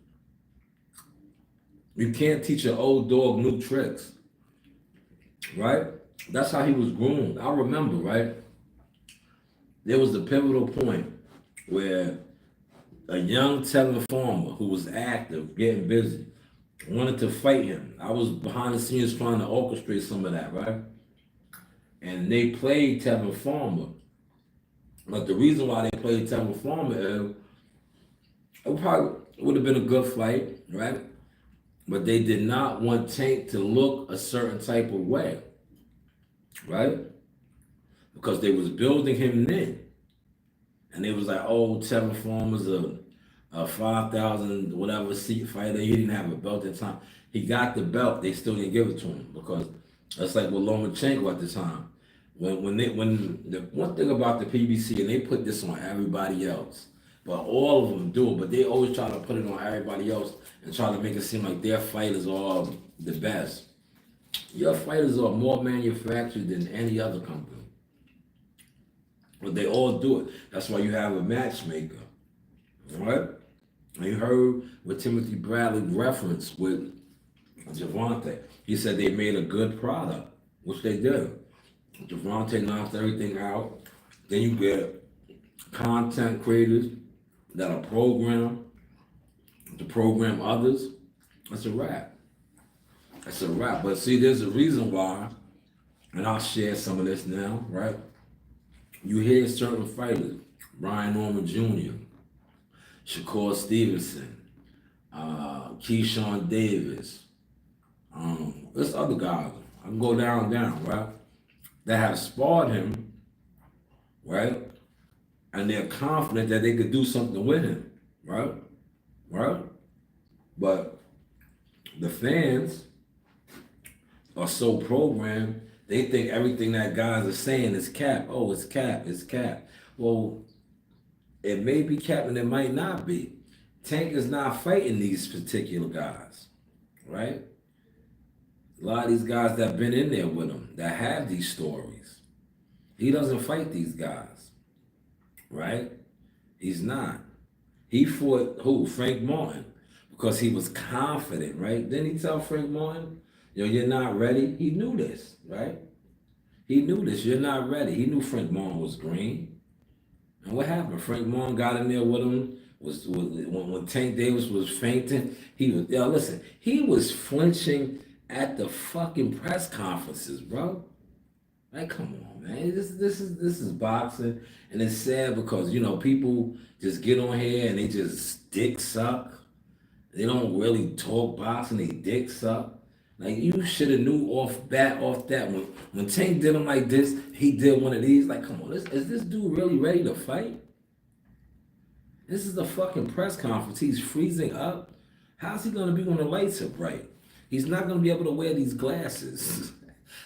You can't teach an old dog new tricks, right? That's how he was groomed. I remember, right? There was a pivotal point where a young Tevin Farmer who was active, getting busy, wanted to fight him. I was behind the scenes trying to orchestrate some of that, right? And they played Tevin Farmer. But the reason why they played Tevin Farmer is it probably would have been a good fight, right? But they did not want Tank to look a certain type of way, right? Because they was building him in. And they was like, oh, Tevin Farmer's a 5,000 whatever seat fighter. He didn't have a belt at the time. He got the belt. They still didn't give it to him because that's like with Lomachenko at the time. When the one thing about the PBC, and they put this on everybody else, but all of them do it, but they always try to put it on everybody else and try to make it seem like their fighters are the best. Your fighters are more manufactured than any other company. But they all do it. That's why you have a matchmaker. Right? And you heard what Timothy Bradley referenced with Javante. He said they made a good product, which they did. Javante knocks everything out. Then you get content creators that are programmed to program others. That's a wrap. That's a wrap. But see, there's a reason why, and I'll share some of this now, right? You hear certain fighters, Brian Norman Jr., Shakur Stevenson, Keyshawn Davis, there's other guys. I can go down, right? That have sparred him, right? And they're confident that they could do something with him, right? Right? But the fans are so programmed, they think everything that guys are saying is cap. Oh, it's cap, it's cap. Well, it may be cap and it might not be. Tank is not fighting these particular guys, right? A lot of these guys that have been in there with him, that have these stories. He doesn't fight these guys, right? He's not. He fought who? Frank Martin, because he was confident, right? Didn't he tell Frank Martin, yo, you're not ready? He knew this, right? He knew this, you're not ready. He knew Frank Martin was green. And what happened? Frank Martin got in there with him, when Tank Davis was fainting, he was flinching at the fucking press conferences, bro. Like, come on, man. This is boxing, and it's sad because people just get on here and they just dick suck. They don't really talk boxing. They dick suck. Like, you should have knew off that when Tank did him like this, he did one of these. Like, come on, is this dude really ready to fight? This is the fucking press conference. He's freezing up. How's he gonna be when the lights are bright? He's not gonna be able to wear these glasses.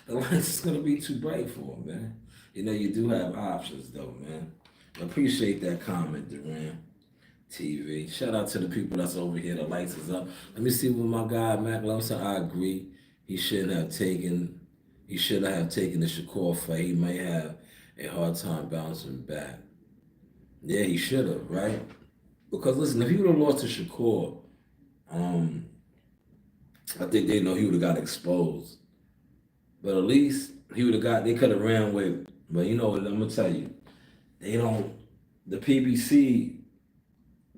The lights is gonna be too bright for him, man. You do have options though, man. I appreciate that comment, Duran TV. Shout out to the people that's over here. The lights is up. Let me see what my guy Mac Love said. I agree. He should have taken the Shakur fight. He may have a hard time bouncing back. Yeah, he should have, right? Because listen, if he would have lost to Shakur, I think they know he would have got exposed. But at least they could have ran with. But you know what, I'm gonna tell you, the PBC,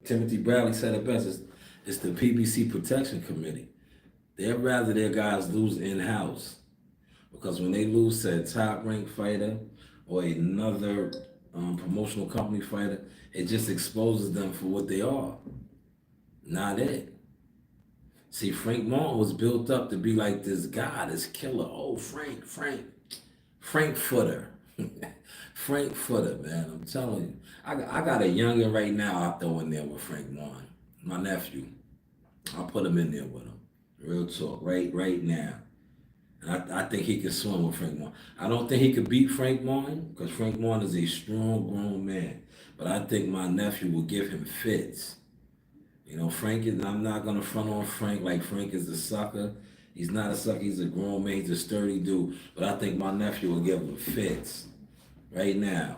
Timothy Bradley said it best, it's the PBC Protection Committee. They'd rather their guys lose in-house. Because when they lose to a top ranked fighter or another promotional company fighter, it just exposes them for what they are. Not it. See, Frank Martin was built up to be like this guy, this killer. Oh, Frank Footer. Frank Footer, man. I'm telling you. I got a youngin right now I throw in there with Frank Martin. My nephew. I'll put him in there with him. Real talk. Right now. And I think he can swim with Frank Martin. I don't think he could beat Frank Martin because Frank Martin is a strong, grown man. But I think my nephew will give him fits. You know, Frank is, I'm not going to front on Frank like Frank is a sucker. He's not a sucker. He's a grown man. He's a sturdy dude. But I think my nephew will give him fits right now.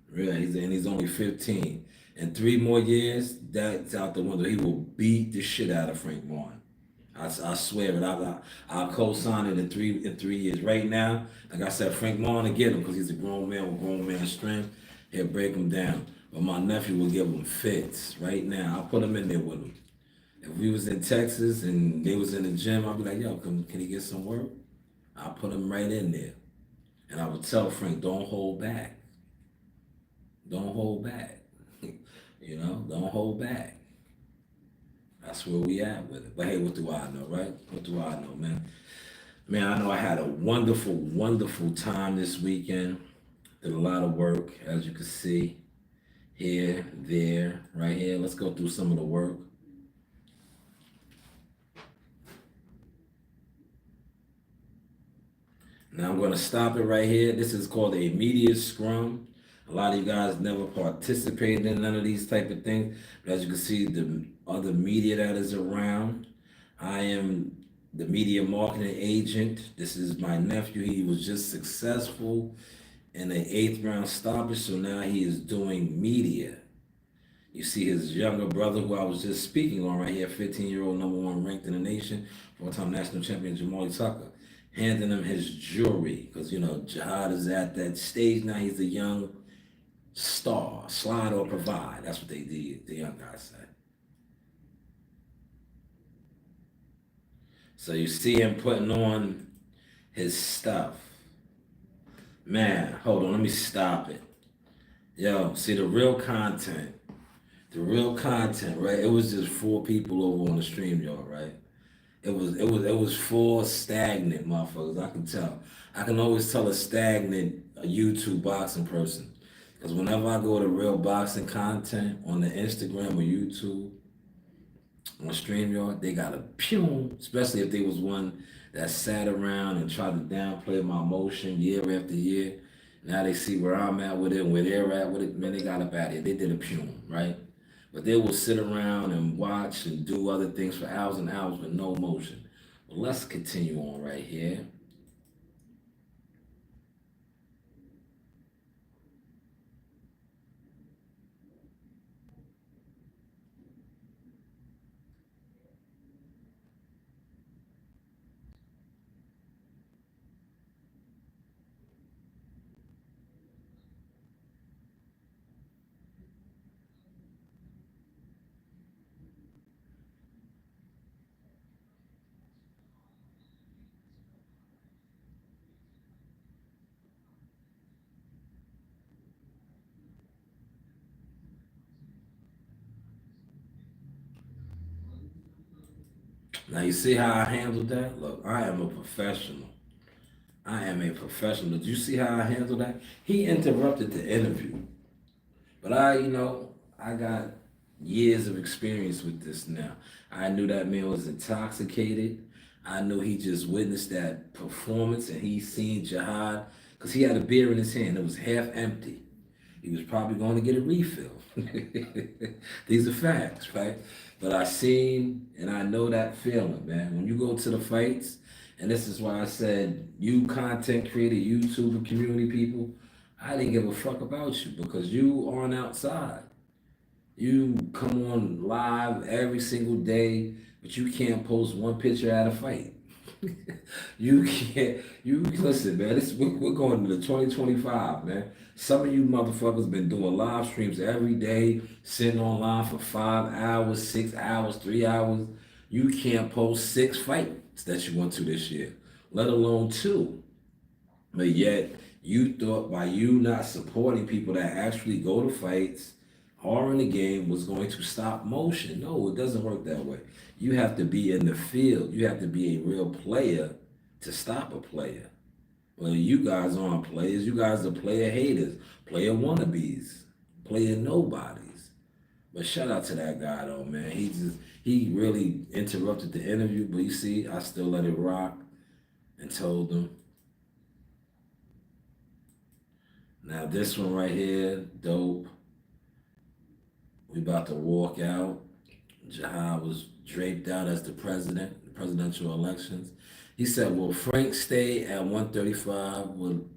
Really, he's only 15. In 3 more years, that's out the window. He will beat the shit out of Frank Martin. I swear it. I'll co-sign it in 3 years. Right now, like I said, Frank Martin will get him because he's a grown man with grown man strength. He'll break him down. But my nephew will give him fits right now. I'll put him in there with him. If we was in Texas and they was in the gym, I'd be like, yo, can he get some work? I'll put him right in there. And I would tell Frank, don't hold back. Don't hold back. You know, don't hold back. That's where we at with it. But hey, what do I know, right? What do I know, man? Man, I know I had a wonderful, wonderful time this weekend. Did a lot of work, as you can see. Here, there, right here. Let's go through some of the work. Now I'm going to stop it right here. This is called a media scrum. A lot of you guys never participated in none of these type of things. But as you can see, the other media that is around, I am the media marketing agent. This is my nephew. He was just successful in the 8th round stoppage, so now he is doing media. You see his younger brother, who I was just speaking on right here, 15-year-old #1 ranked in the nation, 4-time national champion Jamali Tucker, handing him his jewelry. Because, you know, Jihad is at that stage now. He's a young star. Slide or provide. That's what they did, the young guys said. So you see him putting on his stuff. Man, hold on, let me stop it. Yo, see the real content, right? It was just 4 people over on the stream, y'all, right? It was 4 stagnant motherfuckers. I can tell. I can always tell a stagnant YouTube boxing person, because whenever I go to real boxing content on the Instagram or YouTube, on StreamYard, they got a pew, especially if they was one that sat around and tried to downplay my motion year after year. Now they see where I'm at with it and where they're at with it. Man, they got up out of here. They did a pew, right? But they will sit around and watch and do other things for hours and hours with no motion. Well, let's continue on right here. Now you see how I handled that? Look, I am a professional. I am a professional. Did you see how I handled that? He interrupted the interview. But I got years of experience with this now. I knew that man was intoxicated. I knew he just witnessed that performance and he seen Jihad because he had a beer in his hand. It was half empty. He was probably going to get a refill. These are facts, right? But I seen and I know that feeling, man. When you go to the fights, and this is why I said, you content creator, YouTuber, community people, I didn't give a fuck about you because you aren't outside. You come on live every single day, but you can't post one picture at a fight. You can't. You listen, man. We're going to the 2025, man. Some of you motherfuckers been doing live streams every day, sitting online for 5 hours, 6 hours, 3 hours. You can't post 6 fights that you went to this year, let alone 2. But yet, you thought by you not supporting people that actually go to fights or in the game was going to stop motion. No, it doesn't work that way. You have to be in the field. You have to be a real player to stop a player. Well, you guys aren't players. You guys are player haters, player wannabes, player nobodies. But shout out to that guy though, man. He really interrupted the interview, but you see, I still let it rock and told him. Now this one right here, dope. We about to walk out. Jihad was draped out as the president, the presidential elections. He said, "Will Frank stay at 135? Would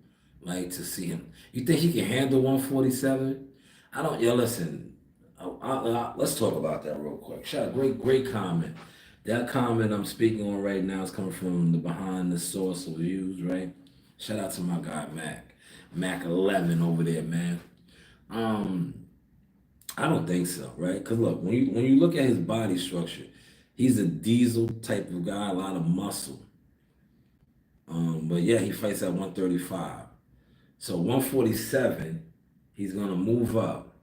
like to see him. You think he can handle 147? I don't. Yeah, listen. Let's talk about that real quick. Shot, great comment. That comment I'm speaking on right now is coming from the behind the source of views, right? Shout out to my guy Mac 11 over there, man. Um, I don't think so, right? Because look, when you look at his body structure, he's a diesel type of guy, a lot of muscle. But yeah, he fights at 135. So 147, he's gonna move up.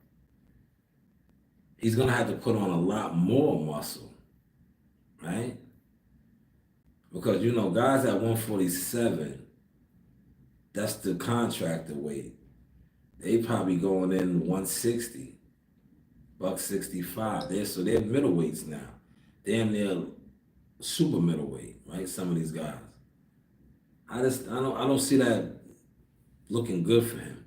He's gonna have to put on a lot more muscle, right? Because guys at 147, that's the contractor weight. They probably going in 160, buck 65. They're middleweights now. Damn near super middleweight, right? Some of these guys. I don't see that looking good for him.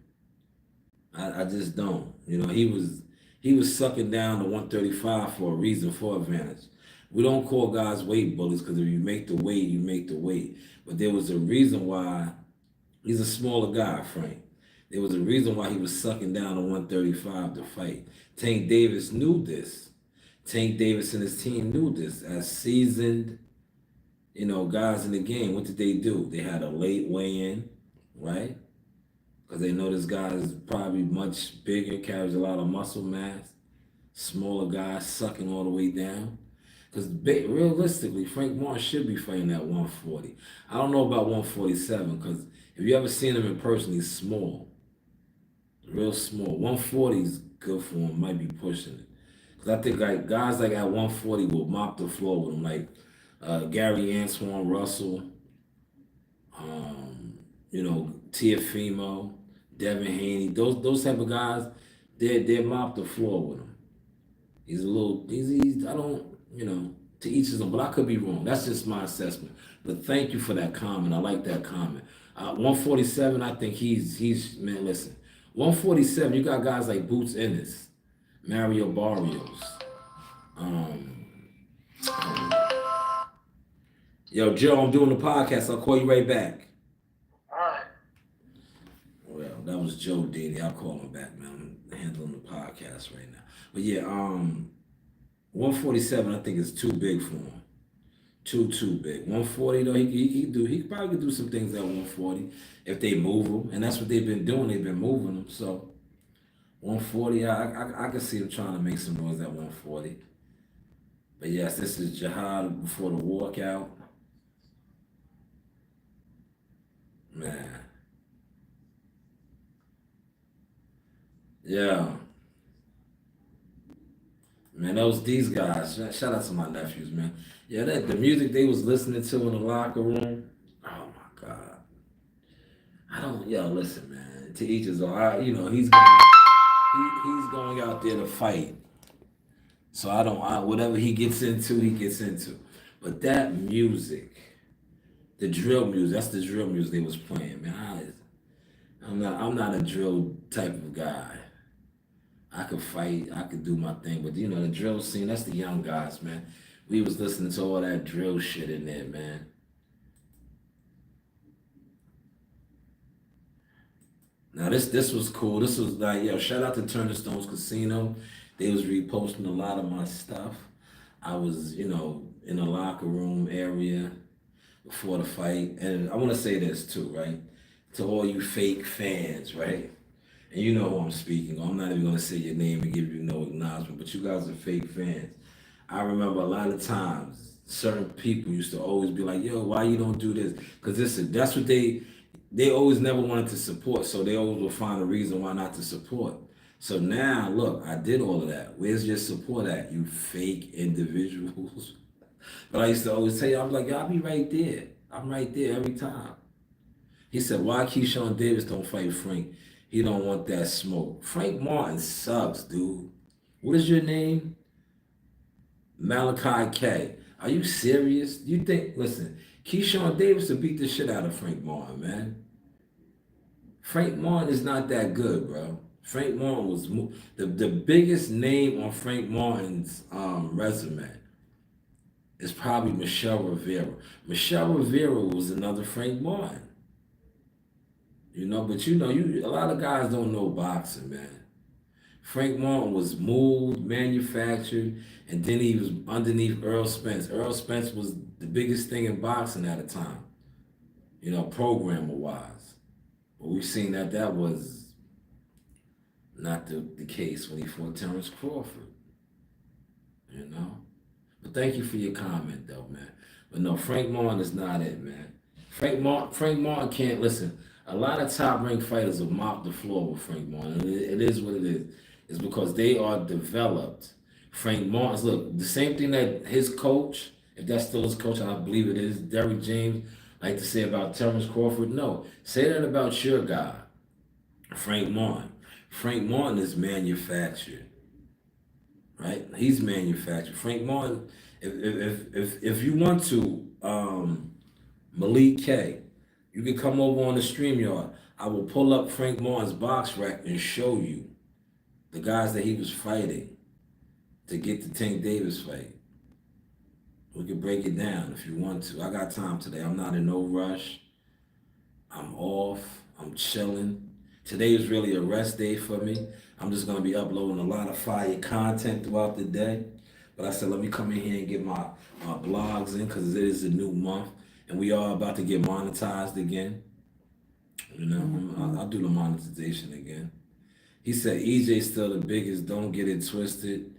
I just don't. He was sucking down the 135 for a reason, for advantage. We don't call guys weight bullies because if you make the weight, you make the weight. But there was a reason why he's a smaller guy, Frank. There was a reason why he was sucking down the 135 to fight. Tank Davis knew this. Tank Davis and his team knew this. As seasoned, guys in the game, what did they do? They had a late weigh-in, right? Because they know this guy is probably much bigger, carries a lot of muscle mass. Smaller guy sucking all the way down. Because realistically, Frank Martin should be fighting at 140. I don't know about 147 because if you ever seen him in person, he's small. Real small. 140 is good for him, might be pushing it. Because I think like guys like at 140 will mop the floor with him, like Gary Antoine Russell, Tiafimo, Devin Haney, those type of guys, they mop the floor with him. He's a little, he's I don't, to each his own, but I could be wrong. That's just my assessment. But thank you for that comment. I like that comment. 147, I think man, listen, 147, you got guys like Boots Ennis, Mario Barrios. Um, um, Yo, Joe, I'm doing the podcast. I'll call you right back. All right. Well, that was Joe Dini. I'll call him back, man. I'm handling the podcast right now. But yeah, 147 I think is too big for him. Too big. 140 though, he probably could do some things at 140 if they move him. And that's what they've been doing. They've been moving him. So 140, I can see him trying to make some noise at 140. But yes, this is Jihad before the walkout. Man. Yeah. Man, these guys. Shout out to my nephews, man. Yeah, the music they was listening to in the locker room. Oh my God. I don't. Yo, listen, man. To each his own. He's going out there to fight. So whatever he gets into, he gets into. But that music, the drill music, that's the drill music they was playing, man. I'm not a drill type of guy. I could fight, I could do my thing, but the drill scene, that's the young guys, man. We was listening to all that drill shit in there, man. Now this was cool. This was like, yo, shout out to Turner Stones Casino. They was reposting a lot of my stuff. I was, in the locker room area before the fight. And I want to say this too, right? To all you fake fans, right? And you know who I'm speaking. I'm not even going to say your name and give you no acknowledgement, but you guys are fake fans. I remember a lot of times certain people used to always be like, yo, why you don't do this? Because that's what they always never wanted to support, so they always will find a reason why not to support. So now, look, I did all of that. Where's your support at, you fake individuals? But I used to always tell you, I'm like, yo, I'll be right there. I'm right there every time. He said, why Keyshawn Davis don't fight Frank? He don't want that smoke. Frank Martin sucks, dude. What is your name? Malachi K. Are you serious? You think, listen, Keyshawn Davis will beat the shit out of Frank Martin, man. Frank Martin is not that good, bro. Frank Martin was the biggest name on Frank Martin's resume is probably Michelle Rivera. Michelle Rivera was another Frank Martin. You know, but you know, a lot of guys don't know boxing, man. Frank Martin was moved, manufactured, and then he was underneath Earl Spence. Earl Spence was the biggest thing in boxing at the time, you know, programmer-wise. But we've seen that was not the case when he fought Terrence Crawford, you know? But thank you for your comment, though, man. But no, Frank Martin is not it, man. Frank Martin can't, listen, a lot of top-ranked fighters will mop the floor with Frank Martin. It is what it is. It's because they are developed. Frank Martin's, look, the same thing that his coach, if that's still his coach, and I believe it is, Derrick James, like to say about Terrence Crawford. No, say that about your guy, Frank Martin. Frank Martin is manufactured, right? He's manufactured. Frank Martin, if you want to, Malik K, you can come over on the StreamYard. I will pull up Frank Martin's box rack and show you the guys that he was fighting to get the Tank Davis fight. We can break it down if you want to. I got time today. I'm not in no rush. I'm off. I'm chilling. Today is really a rest day for me. I'm just going to be uploading a lot of fire content throughout the day. But I said, let me come in here and get my blogs in because it is a new month. And we are about to get monetized again. You know, I'll do the monetization again. He said, EJ's still the biggest. Don't get it twisted.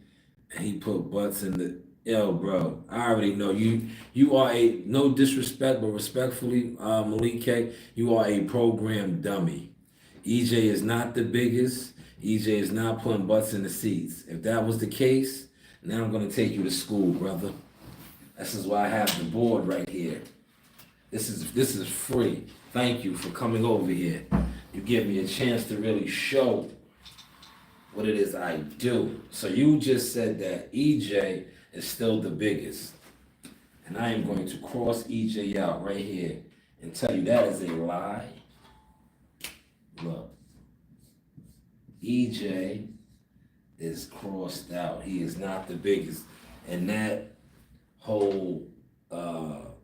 And he put butts in the... Yo, bro, I already know you are a, no disrespect, but respectfully, Malik K, you are a program dummy. EJ is not the biggest. EJ is not putting butts in the seats. If that was the case, now I'm going to take you to school, brother. This is why I have the board right here. This is free. Thank you for coming over here. You give me a chance to really show what it is I do. So you just said that EJ is still the biggest. And I am going to cross EJ out right here and tell you that is a lie. Look, EJ is crossed out. He is not the biggest. And that whole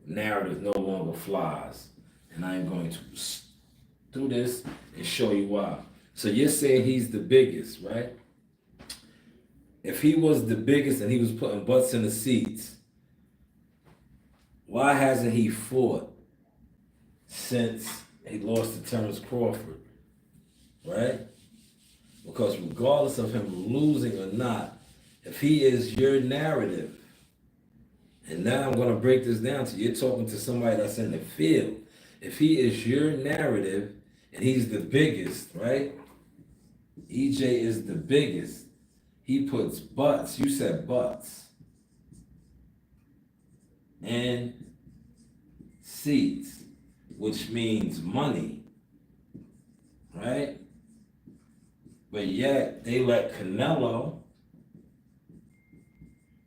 narrative no longer flies. And I am going to do this and show you why. So you're saying he's the biggest, right? If he was the biggest and he was putting butts in the seats, why hasn't he fought since he lost to Terrence Crawford, right? Because regardless of him losing or not, if he is your narrative, and now I'm going to break this down to you, you're talking to somebody that's in the field. If he is your narrative and he's the biggest, right? EJ is the biggest. He puts butts, you said butts, and seats, which means money, right? But yet they let Canelo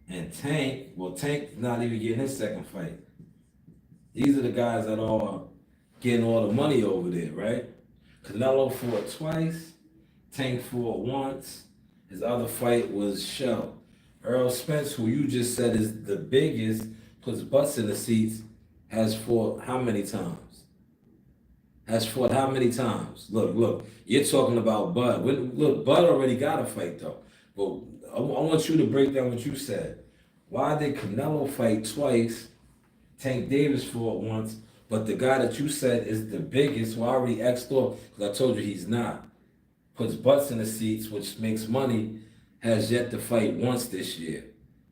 and Tank, well, Tank's not even getting his second fight. These are the guys that are getting all the money over there, right? Canelo fought twice, Tank fought once. His other fight was Shell. Earl Spence, who you just said is the biggest, puts butts in the seats, has fought how many times? Look, you're talking about Bud. Look, Bud already got a fight, though. But I want you to break down what you said. Why did Canelo fight twice, Tank Davis fought once, but the guy that you said is the biggest, who I already X'd off, because I told you he's not, puts butts in the seats, which makes money, has yet to fight once this year,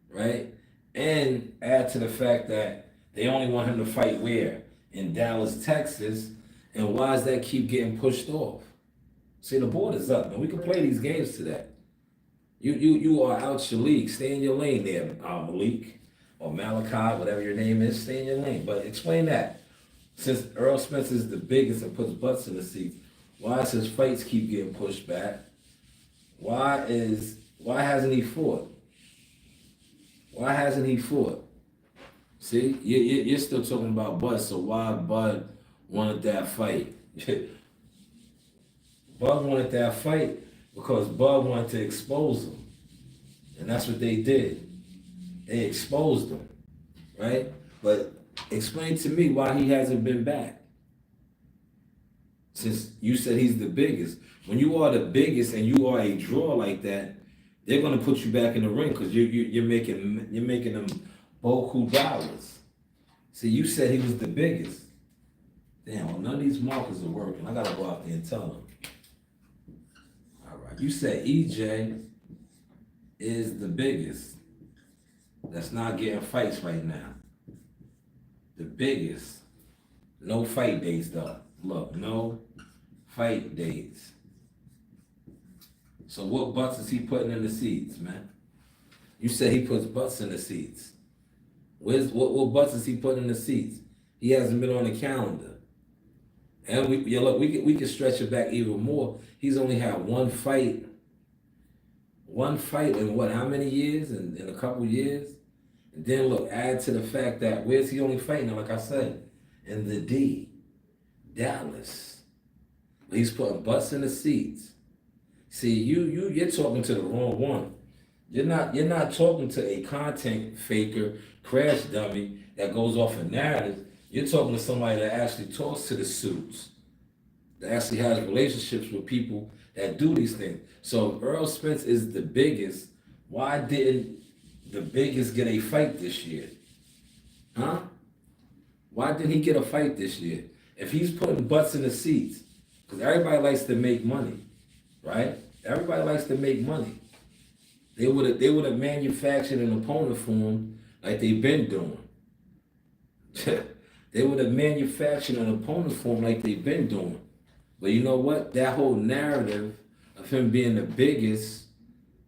right? And add to the fact that they only want him to fight where? In Dallas, Texas, And why does that keep getting pushed off? See, the board is up, man. We can play these games to that. You are out your league. Stay in your lane there, Malik or Malachi, whatever your name is. Stay in your lane. But explain that. Since Earl Spence is the biggest and puts butts in the seats, why does his fights keep getting pushed back? Why hasn't he fought? Why hasn't he fought? See, you're still talking about Bud, so why Bud wanted that fight? Bud wanted that fight because Bud wanted to expose him. And that's what they did. They exposed him, right? But explain to me why he hasn't been back. Since you said he's the biggest. When you are the biggest and you are a draw like that, they're gonna put you back in the ring because you're making them boku dollars. See, you said he was the biggest. Damn, well, none of these markers are working. I gotta go out there and tell them. All right, you said EJ is the biggest. That's not getting fights right now. The biggest. No fight dates though. Look, no fight dates. So what butts is he putting in the seats, man? You said he puts butts in the seats. What butts is he putting in the seats? He hasn't been on the calendar. And we can stretch it back even more. He's only had one fight in what, how many years? In a couple years? And then look, add to the fact that where's he only fighting? Like I said, in the D, Dallas. But he's putting butts in the seats. See, you're talking to the wrong one. You're not talking to a content faker, crash dummy that goes off a narrative. You're talking to somebody that actually talks to the suits, that actually has relationships with people that do these things. So if Earl Spence is the biggest, why didn't the biggest get a fight this year? Huh? Why didn't he get a fight this year? If he's putting butts in the seats, because everybody likes to make money, right? Everybody likes to make money. They would have manufactured an opponent for him like they've been doing. They would have manufactured an opponent for him like they've been doing. But you know what? That whole narrative of him being the biggest,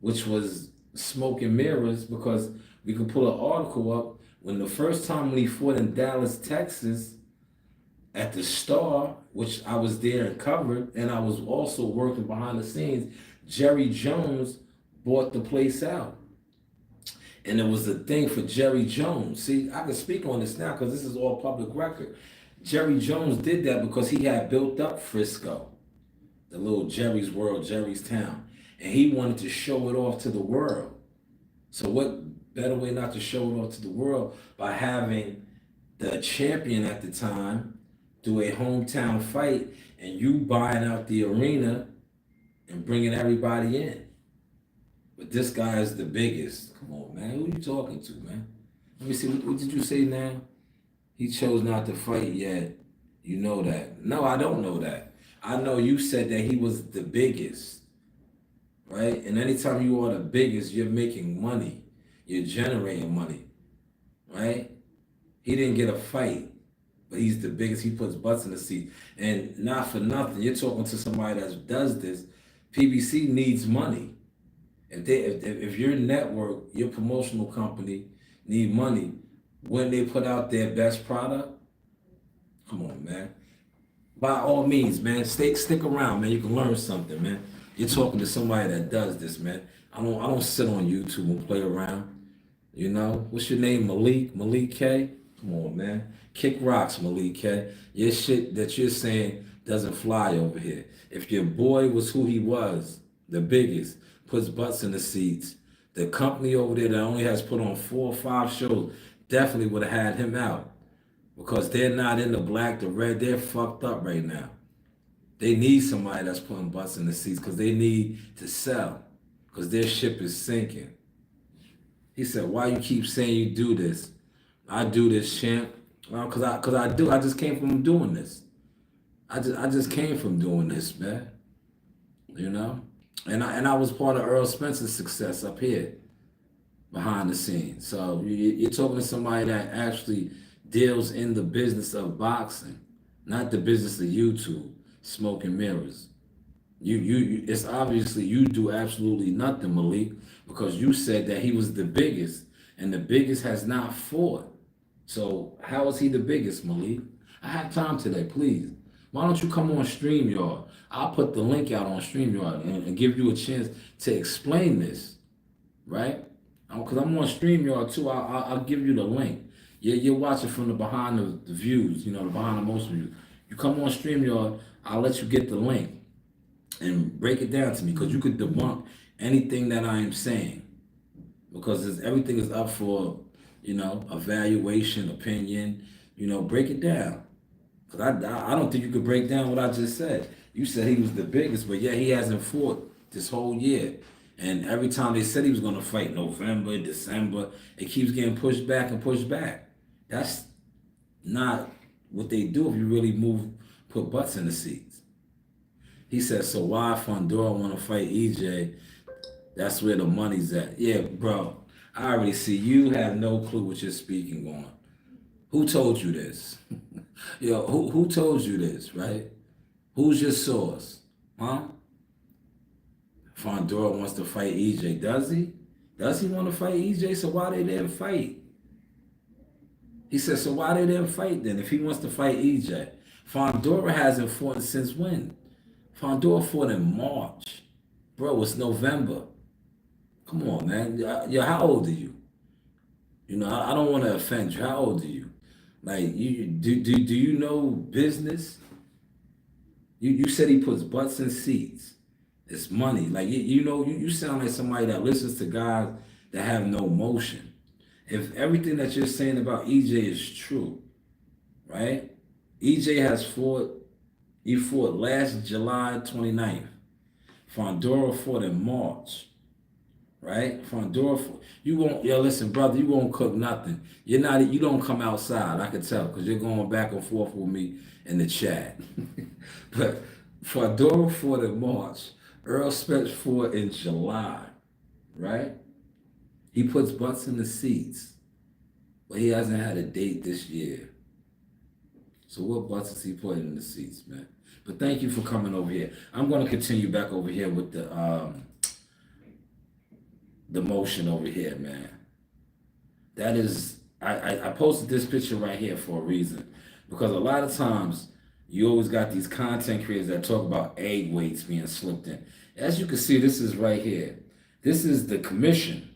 which was smoke and mirrors, because we could pull an article up when the first time when he fought in Dallas, Texas, at the Star, which I was there and covered, and I was also working behind the scenes, Jerry Jones bought the place out. And it was a thing for Jerry Jones. See, I can speak on this now because this is all public record. Jerry Jones did that because he had built up Frisco, the little Jerry's World, Jerry's Town. And he wanted to show it off to the world. So what better way not to show it off to the world by having the champion at the time do a hometown fight and you buying out the arena and bringing everybody in. But this guy is the biggest. Come on, man. Who are you talking to, man? Let me see. What did you say now? He chose not to fight yet. You know that. No, I don't know that. I know you said that he was the biggest, right? And anytime you are the biggest, you're making money. You're generating money, right? He didn't get a fight, but he's the biggest. He puts butts in the seat. And not for nothing, you're talking to somebody that does this. PBC needs money. If your network, your promotional company need money, when they put out their best product, come on, man. By all means, man, stick around, man. You can learn something, man. You're talking to somebody that does this, man. I don't sit on YouTube and play around. You know, what's your name, Malik? Malik K? Come on, man. Kick rocks, Malik K. Your shit that you're saying doesn't fly over here. If your boy was who he was, the biggest, puts butts in the seats, the company over there that only has put on 4 or 5 shows definitely would have had him out. Because they're not in the black, the red, they're fucked up right now. They need somebody that's putting butts in the seats because they need to sell. Because their ship is sinking. He said, why you keep saying you do this? I do this, champ. Well, cause I do. I just came from doing this. I just came from doing this, man. You know? And I was part of Earl Spence's success up here, behind the scenes. So you're talking to somebody that actually deals in the business of boxing. not the business of YouTube, smoke and mirrors. It's obviously you do absolutely nothing, Malik, because you said that he was the biggest, and the biggest has not fought. So how is he the biggest, Malik? I have time today, please. Why don't you come on StreamYard? I'll put the link out on StreamYard and give you a chance to explain this, right? Because I'm on StreamYard too. I'll give you the link. You're watching from the behind the views, the behind the most views. You come on StreamYard, I'll let you get the link and break it down to me, because you could debunk anything that I am saying, because everything is up for evaluation, opinion. Break it down, because I don't think you could break down what I just said. You said he was the biggest, but yeah, he hasn't fought this whole year, and every time they said he was going to fight November, December, it keeps getting pushed back and pushed back. That's not what they do if you really put butts in the seats. He said, so why Fondora want to fight EJ? That's where the money's at. Yeah, bro, I already see you have no clue what you're speaking on. Who told you this? Who told you this, right? Who's your source? Huh? Fondora wants to fight EJ. Does he? Does he want to fight EJ? So why they didn't fight? He said, so why they didn't fight then if he wants to fight EJ? Fondora hasn't fought since when? Fondora fought in March. Bro, it's November. Come on, man. How old are you? I don't want to offend you. How old are you? Like, do you know business? You said he puts butts in seats. It's money. Like, you sound like somebody that listens to guys that have no motion. If everything that you're saying about EJ is true, right? EJ has fought. He fought last July 29th. Fondora fought in March, right? Fondora fought. You won't, listen, brother, you won't cook nothing. You don't come outside, I can tell, because you're going back and forth with me in the chat. But Fondora fought in March. Earl Spence fought in July, right? He puts butts in the seats, but he hasn't had a date this year. So what butts is he putting in the seats, man? But thank you for coming over here. I'm going to continue back over here with the motion over here, man. That is, I posted this picture right here for a reason, because a lot of times you always got these content creators that talk about egg weights being slipped in. As you can see, this is right here. This is the commission.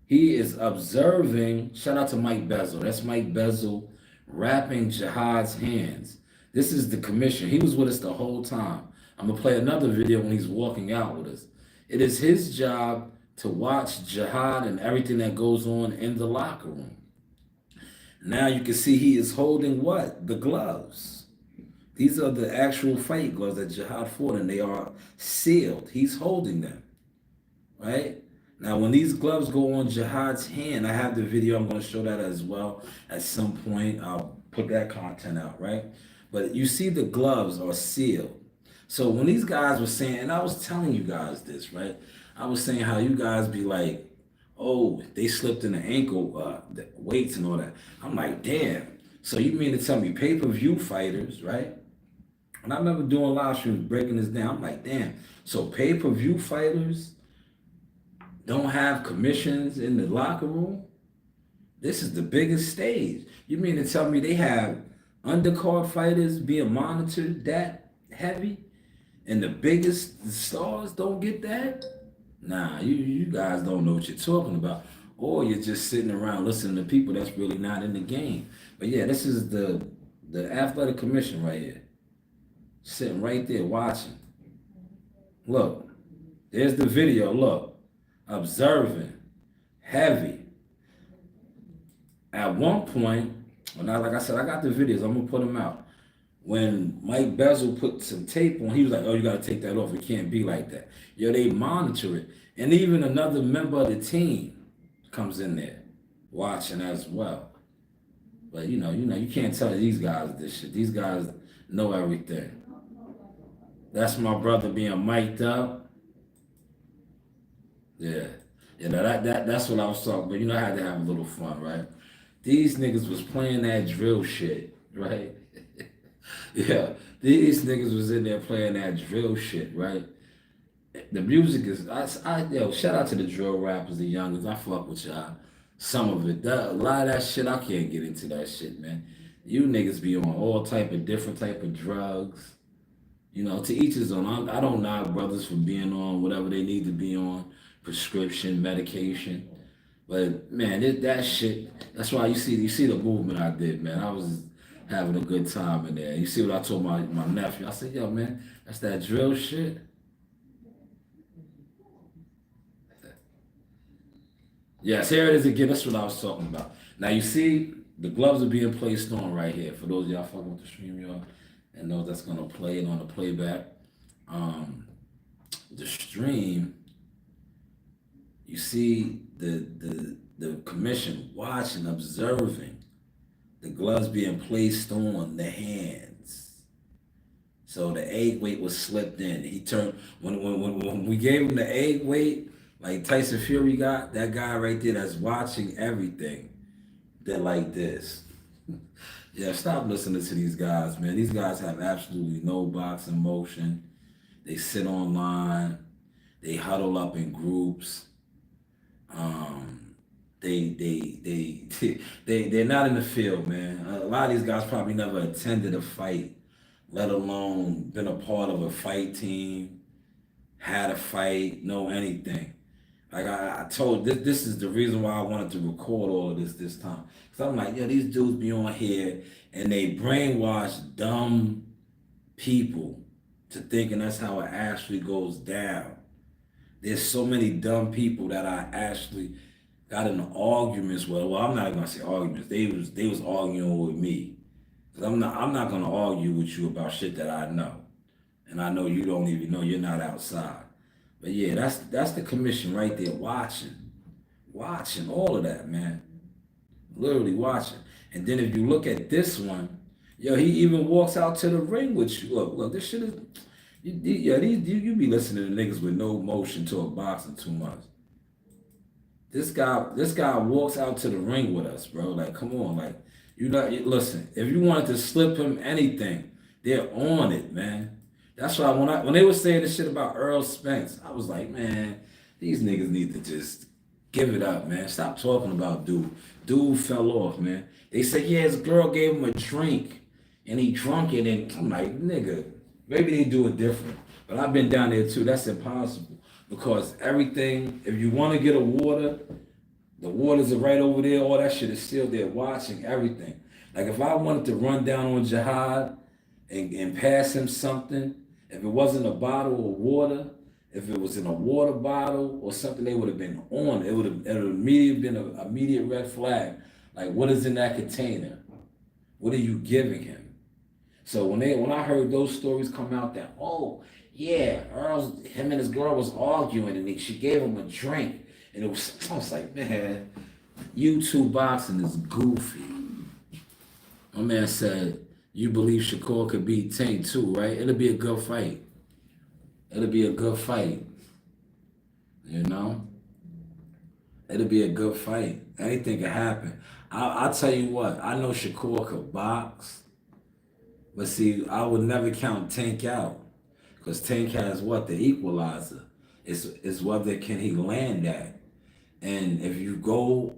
He is observing. Shout out to Mike Bezel. That's Mike Bezel wrapping Jihad's hands. This is the commission. He was with us the whole time. I'm going to play another video when he's walking out with us. It is his job to watch Jihad and everything that goes on in the locker room. Now you can see he is holding what? The gloves. These are the actual fight gloves that Jihad fought, and they are sealed. He's holding them, right? Now, when these gloves go on Jihad's hand, I have the video. I'm going to show that as well at some point. I'll put that content out, right? But you see the gloves are sealed. So when these guys were saying, and I was telling you guys this, right? I was saying how you guys be like, oh, they slipped in the ankle the weights and all that. I'm like, damn. So you mean to tell me pay-per-view fighters, right? And I remember doing live streams breaking this down. I'm like, damn. So pay-per-view fighters don't have commissions in the locker room? This is the biggest stage. You mean to tell me they have undercard fighters being monitored that heavy, and the biggest stars don't get that? Nah, you guys don't know what you're talking about. Or you're just sitting around listening to people that's really not in the game. But yeah, this is the athletic commission right here. Sitting right there watching. Look, there's the video, look. Observing, heavy. At one point, like I said, I got the videos, I'm gonna put them out. When Mike Bezel put some tape on, he was like, oh, you gotta take that off, it can't be like that. Yo, they monitor it. And even another member of the team comes in there watching as well. But you can't tell these guys this shit. These guys know everything. That's my brother being mic'd up. Yeah, that's what I was talking about. I had to have a little fun, right? These niggas was playing that drill shit, right? Yeah, these niggas was in there playing that drill shit, right? The music is, yo, shout out to the drill rappers, the youngers. I fuck with y'all. Some of it, a lot of that shit, I can't get into that shit, man. You niggas be on all type of different type of drugs. You know, to each his own. I don't knock brothers for being on whatever they need to be on, prescription, medication. But man, that shit. That's why you see the movement I did, man. I was having a good time in there. You see what I told my nephew? I said, yo, man, that's that drill shit. Yes, here it is again. That's what I was talking about. Now you see the gloves are being placed on right here. For those of y'all fucking with the stream, y'all, and those that's gonna play it on the playback. Um, the stream, you see the commission watching, observing the gloves being placed on the hands. So the egg weight was slipped in. He turned when we gave him the egg weight, like Tyson Fury got that guy right there that's watching everything. They're like this. Yeah, stop listening to these guys, man. These guys have absolutely no boxing motion. They sit online. They huddle up in groups. They're not in the field, man. A lot of these guys probably never attended a fight, let alone been a part of a fight team, had a fight, know anything. Like I told, this is the reason why I wanted to record all of this time. Cause I'm like, yeah, these dudes be on here and they brainwash dumb people to thinking that's how it actually goes down. There's so many dumb people that I actually got into arguments with. Well, I'm not gonna say arguments. They was arguing with me. Cause I'm not gonna argue with you about shit that I know. And I know you don't even know, you're not outside. But yeah, that's the commission right there watching all of that, man. Literally watching. And then if you look at this one, yo, he even walks out to the ring with you. Look, this shit is, you be listening to niggas with no motion to a boxing too much. This guy walks out to the ring with us, bro. Like, come on, like, listen, if you wanted to slip him anything, they're on it, man. That's why when they were saying this shit about Earl Spence, I was like, man, these niggas need to just give it up, man. Stop talking about dude. Dude fell off, man. They said, yeah, his girl gave him a drink and he drunk it, and I'm like, nigga, maybe they do it different. But I've been down there too. That's impossible. Because everything, if you want to get a water, the waters are right over there, all that shit is still there watching everything. Like if I wanted to run down on Jihad and pass him something, if it wasn't a bottle of water, if it was in a water bottle or something, they would have been on. It would have immediately been an immediate red flag. Like, what is in that container? What are you giving him? So when I heard those stories come out that, oh, yeah, him and his girl was arguing and she gave him a drink. And I was like, man, YouTube boxing is goofy. My man said, you believe Shakur could beat Tank too, right? It'll be a good fight. It'll be a good fight. You know? It'll be a good fight. Anything can happen. I'll tell you what, I know Shakur could box, but see, I would never count Tank out. Because Tank has what? The equalizer. It's whether can he land that. And if you go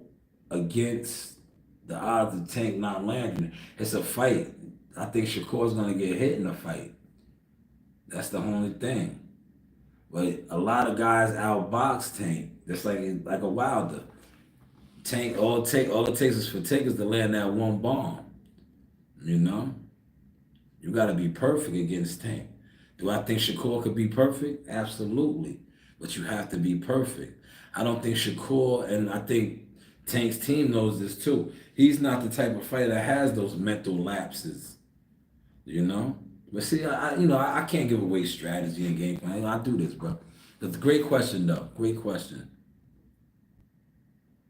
against the odds of Tank not landing, it's a fight. I think Shakur's gonna get hit in the fight. That's the only thing. But a lot of guys outbox Tank. That's like a Wilder. Tank, all it takes is for Tank is to land that one bomb. You know? You gotta be perfect against Tank. Do I think Shakur could be perfect? Absolutely. But you have to be perfect. I don't think Shakur, and I think Tank's team knows this too. He's not the type of fighter that has those mental lapses. You know? But see, I can't give away strategy and game plan. I do this, bro. That's a great question, though. Great question.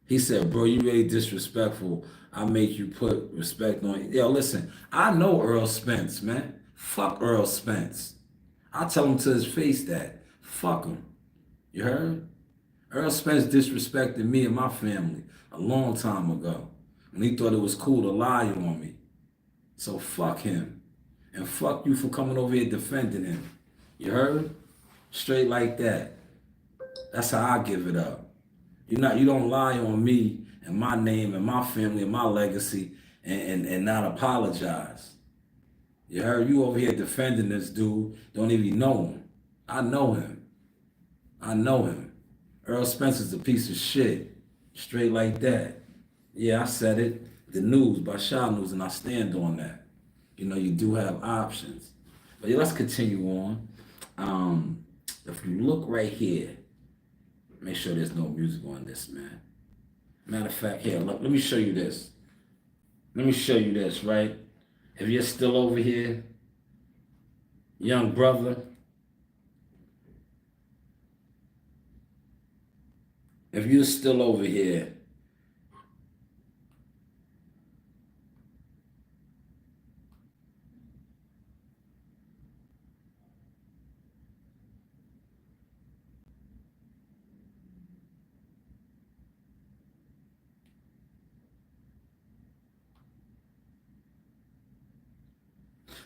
He said, bro, you really disrespectful. I make you put respect on you. Yo, listen, I know Earl Spence, man. Fuck Earl Spence. I'll tell him to his face that. Fuck him. You heard? Earl Spence disrespected me and my family a long time ago. And he thought it was cool to lie on me. So fuck him. And fuck you for coming over here defending him. You heard? Straight like that. That's how I give it up. You don't lie on me and my name and my family and my legacy and not apologize. You heard? You over here defending this dude, don't even know him. I know him. I know him. Earl Spencer's a piece of shit. Straight like that. Yeah, I said it. The news by Shanewz, and I stand on that. You do have options. But yeah, let's continue on. If you look right here, make sure there's no music on this, man. Matter of fact, here, look, let me show you this. Let me show you this, right? If you're still over here, young brother, if you're still over here,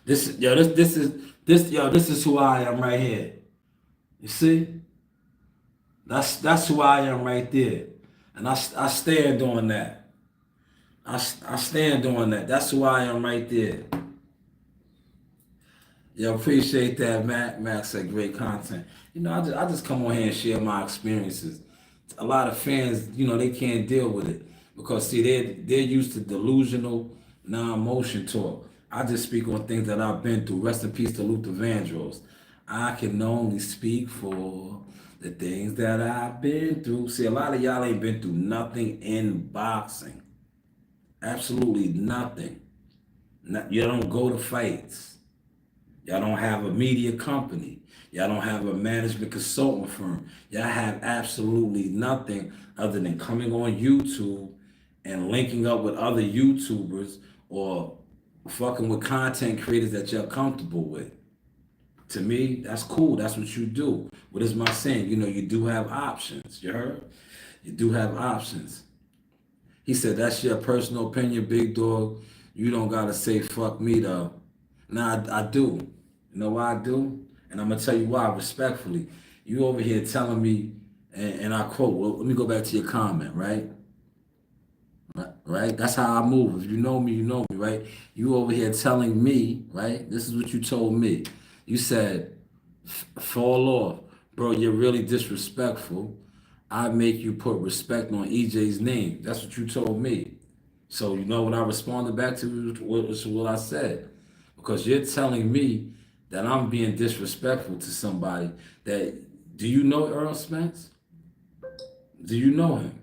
this is who I am right here. You see? That's who I am right there. And I stand on that. I stand on that. That's who I am right there. Yeah, appreciate that, Mac. Mac said great content. I just come on here and share my experiences. A lot of fans, they can't deal with it because see, they're used to delusional, non-motion talk. I just speak on things that I've been through. Rest in peace to Luther Vandross. I can only speak for the things that I've been through. See, a lot of y'all ain't been through nothing in boxing. Absolutely nothing. You don't go to fights. Y'all don't have a media company. Y'all don't have a management consultant firm. Y'all have absolutely nothing other than coming on YouTube and linking up with other YouTubers or fucking with content creators that you're comfortable with. To me, that's cool. That's what you do. What is my saying? You do have options. You heard? You do have options. He said, that's your personal opinion, big dog. You don't got to say fuck me, though. Nah, I do. You know why I do? And I'm going to tell you why, respectfully. You over here telling me, and I quote, well, let me go back to your comment, right? Right? That's how I move. If you know me, right? You over here telling me, right? This is what you told me. You said, fall off. Bro, you're really disrespectful. I make you put respect on EJ's name. That's what you told me. So you know what I responded back to was what I said. Because you're telling me that I'm being disrespectful to somebody that, do you know Earl Spence? Do you know him?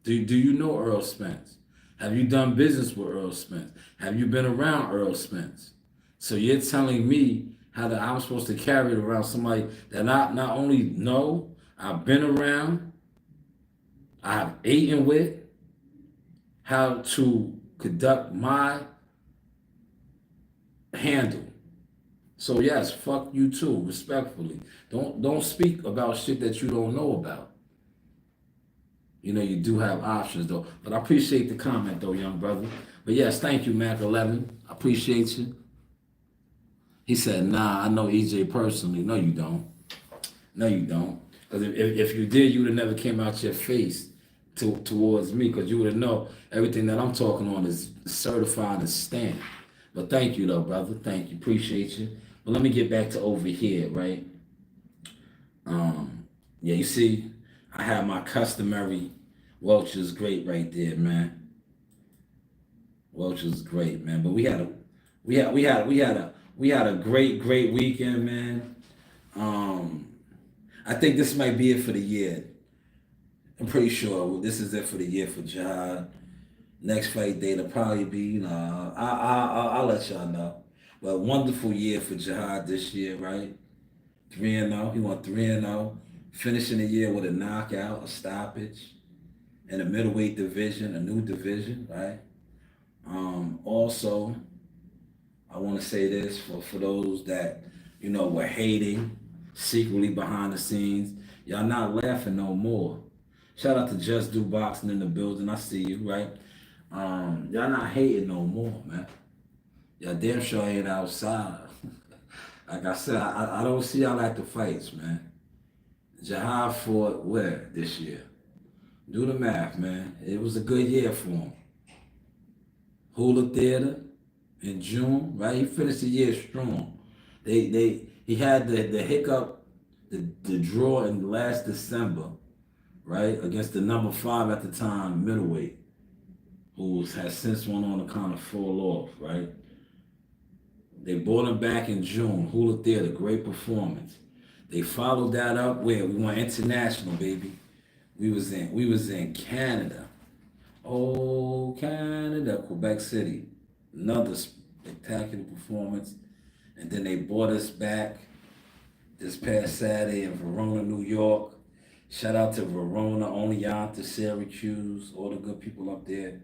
Do you know Earl Spence? Have you done business with Earl Spence? Have you been around Earl Spence? So you're telling me how that I'm supposed to carry it around somebody that I not only know, I've been around, I've eaten with, how to conduct my handle. So yes, fuck you too, respectfully. Don't speak about shit that you don't know about. You do have options though. But I appreciate the comment though, young brother. But yes, thank you, Mac 11. I appreciate you. He said, nah, I know EJ personally. No, you don't. No, you don't. Because if you did, you would have never came out your face towards me, because you would have known everything that I'm talking on is certified and stamped. But thank you though, brother. Thank you. Appreciate you. But let me get back to over here, right? Yeah, you see, I have my customary Welch is great right there, man. Welch is great, man. But we had a great weekend, man. I think this might be it for the year. I'm pretty sure this is it for the year for Jihad. Next fight date will probably be, I'll let y'all know. But wonderful year for Jihad this year, right? 3-0. He won 3-0. Finishing the year with a knockout, a stoppage, in the middleweight division, a new division, right? Also, I want to say this for those that, were hating secretly behind the scenes. Y'all not laughing no more. Shout out to Just Do Boxing in the building. I see you, right? Y'all not hating no more, man. Y'all damn sure ain't outside. Like I said, I don't see y'all at the fights, man. Jahad fought where this year? Do the math, man. It was a good year for him. Hula Theater in June, right? He finished the year strong. He had the hiccup, the draw in last December, right? Against the number 5 at the time, middleweight, who has since went on to kind of fall off, right? They brought him back in June. Hula Theater, great performance. They followed that up where we went international, baby. We was in Canada. Oh, Canada, Quebec City. Another spectacular performance. And then they brought us back this past Saturday in Verona, New York. Shout out to Verona, Oneonta, Syracuse, all the good people up there.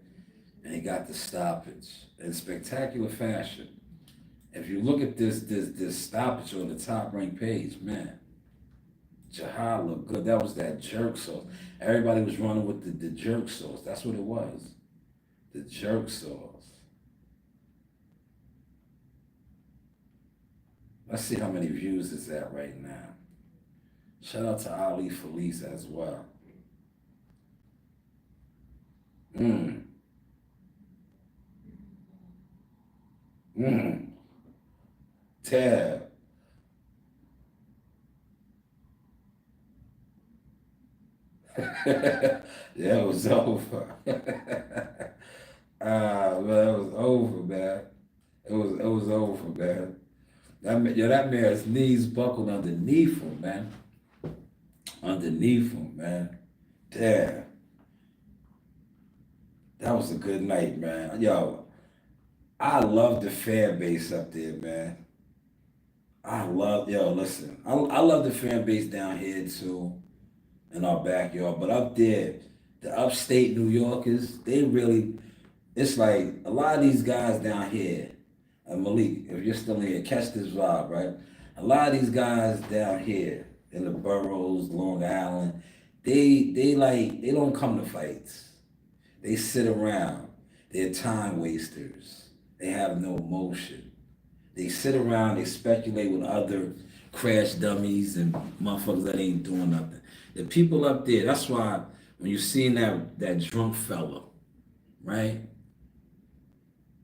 And he got the stoppage in spectacular fashion. If you look at this stoppage on the top ranked page, man, Jahad looked good. That was that jerk sauce. Everybody was running with the jerk sauce. That's what it was. The jerk sauce. Let's see how many views it's at right now. Shout out to Ali Felice as well. Tab. Yeah, it was over. Man, it was over, man. It was over, man. That man's knees buckled underneath him, man. Underneath him, man. Damn. That was a good night, man. Yo, I love the fan base up there, man. Listen, I love the fan base down here too, in our backyard. But up there, the upstate New Yorkers, it's like a lot of these guys down here, Malik, if you're still here, catch this vibe, right? A lot of these guys down here in the boroughs, Long Island, they don't come to fights. They sit around. They're time wasters. They have no motion. They sit around, they speculate with other crash dummies and motherfuckers that ain't doing nothing. The people up there, that's why when you seen that drunk fella, right?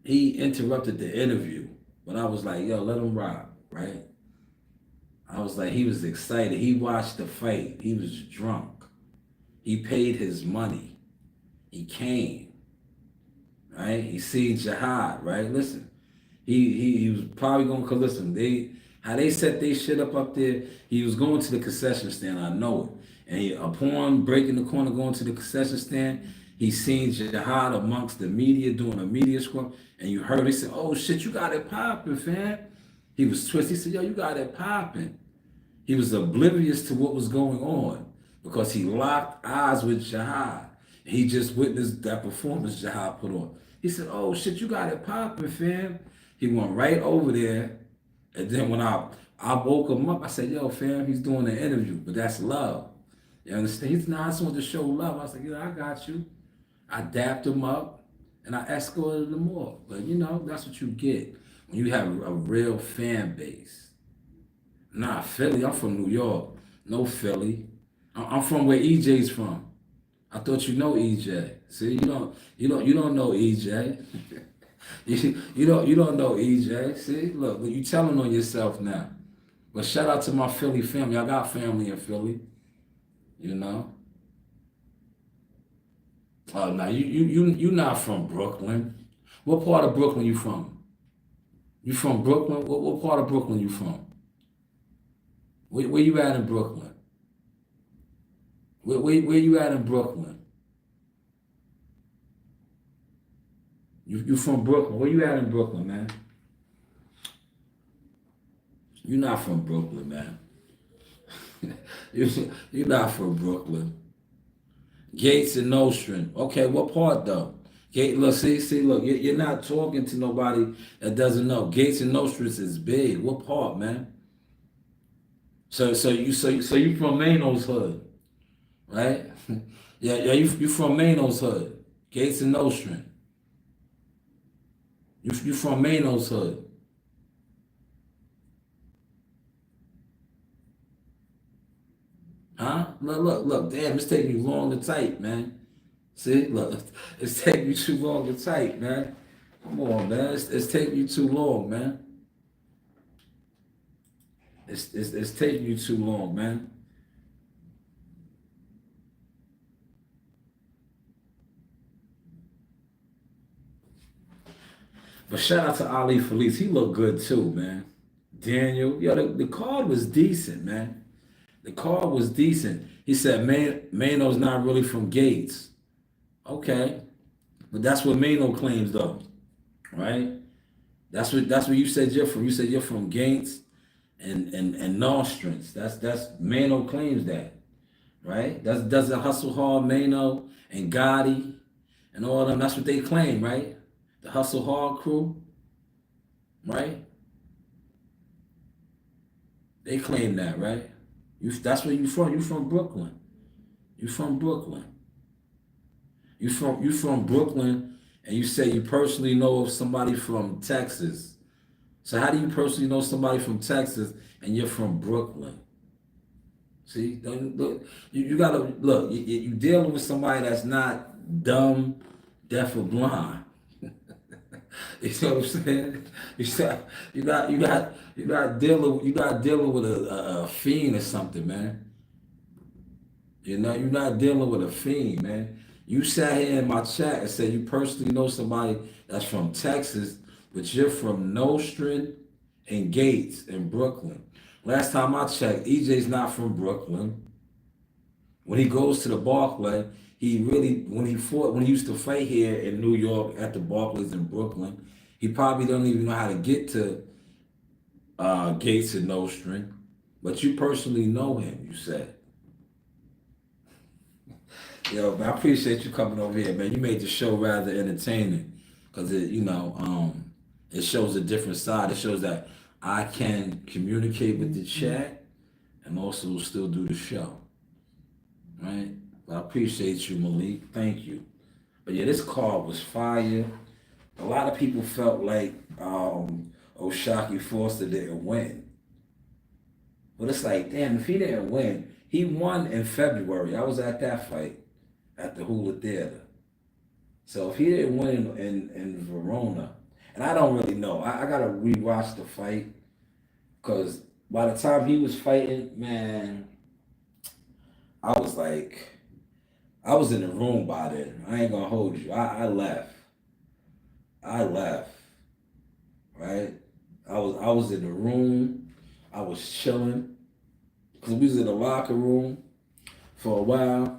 He interrupted the interview, but I was like, yo, let him rock, right? I was like, he was excited. He watched the fight. He was drunk. He paid his money. He came, right? He seen Jahad, right? Listen. He was probably going to listen. How they set their shit up there. He was going to the concession stand. I know it. And upon breaking the corner, going to the concession stand, he seen Jahad amongst the media doing a media scrum, and you heard he said, "Oh shit, you got it popping, fam." He was twisted. He said, "Yo, you got it popping." He was oblivious to what was going on because he locked eyes with Jahad. He just witnessed that performance Jahad put on. He said, "Oh shit, you got it popping, fam." He went right over there, and then when I woke him up, I said, "Yo, fam, he's doing an interview, but that's love." You understand? He's not someone to show love. I was like, "Yeah, I got you." I dapped him up, and I escorted him off. But that's what you get when you have a real fan base. Nah, Philly. I'm from New York. No Philly. I'm from where EJ's from. I thought you know EJ. See, you don't know EJ. You don't know EJ. See, look, you telling on yourself now. But shout out to my Philly family. I got family in Philly. Oh no, you not from Brooklyn. What part of Brooklyn you from? You from Brooklyn? What part of Brooklyn you from? Where you at in Brooklyn? Where you at in Brooklyn? You from Brooklyn? Where you at in Brooklyn, man? You not from Brooklyn, man. You're not from Brooklyn. Gates and Nostrand. Okay, what part though? Look, look, you're not talking to nobody that doesn't know. Gates and Nostrand is big. What part, man? So you from Mano's hood, right? yeah, you from Mano's hood. Gates and Nostrand. You from Mano's hood. Huh? Look, damn, it's taking you long to type, man. See, look, it's taking you too long to type, man. Come on, man. It's taking you too long, man. It's taking you too long, man. But shout out to Ali Felice. He looked good too, man. Daniel, yo, the card was decent, man. The card was decent. He said, Mano's not really from Gates. Okay. But that's what Mano claims though, right? That's what you said you're from. You said you're from Gates and Nostrins. That's Mano claims that, right? That's doesn't Hustle Hard, Mano and Gotti and all of them. That's what they claim, right? The Hustle Hard crew, right? They claim that, right? That's where you from. You from Brooklyn. You from Brooklyn. You from Brooklyn, and you say you personally know of somebody from Texas. So how do you personally know somebody from Texas and you're from Brooklyn? See, look, you gotta look. You dealing with somebody that's not dumb, deaf, or blind. You know what I'm saying? You're not dealing with a fiend or something, man. You're not dealing with a fiend, man. You sat here in my chat and said you personally know somebody that's from Texas, but you're from Nostrand and Gates in Brooklyn. Last time I checked, EJ's not from Brooklyn. When he goes to the Barclay, when he used to fight here in New York at the Barclays in Brooklyn, he probably don't even know how to get to Gates and Nostrand. But you personally know him, you said. Yo, man, I appreciate you coming over here, man. You made the show rather entertaining because it shows a different side. It shows that I can communicate with the chat and also still do the show, right? But I appreciate you, Malik. Thank you. But yeah, this card was fire. A lot of people felt like O'Shaquie Foster didn't win. But it's like, damn, if he didn't win, he won in February. I was at that fight at the Hula Theater. So if he didn't win in Verona, and I don't really know, I gotta rewatch the fight because by the time he was fighting, man, I was like, I was in the room by then. I ain't gonna hold you. I left. I left. Right? I was in the room. I was chilling because we was in the locker room for a while.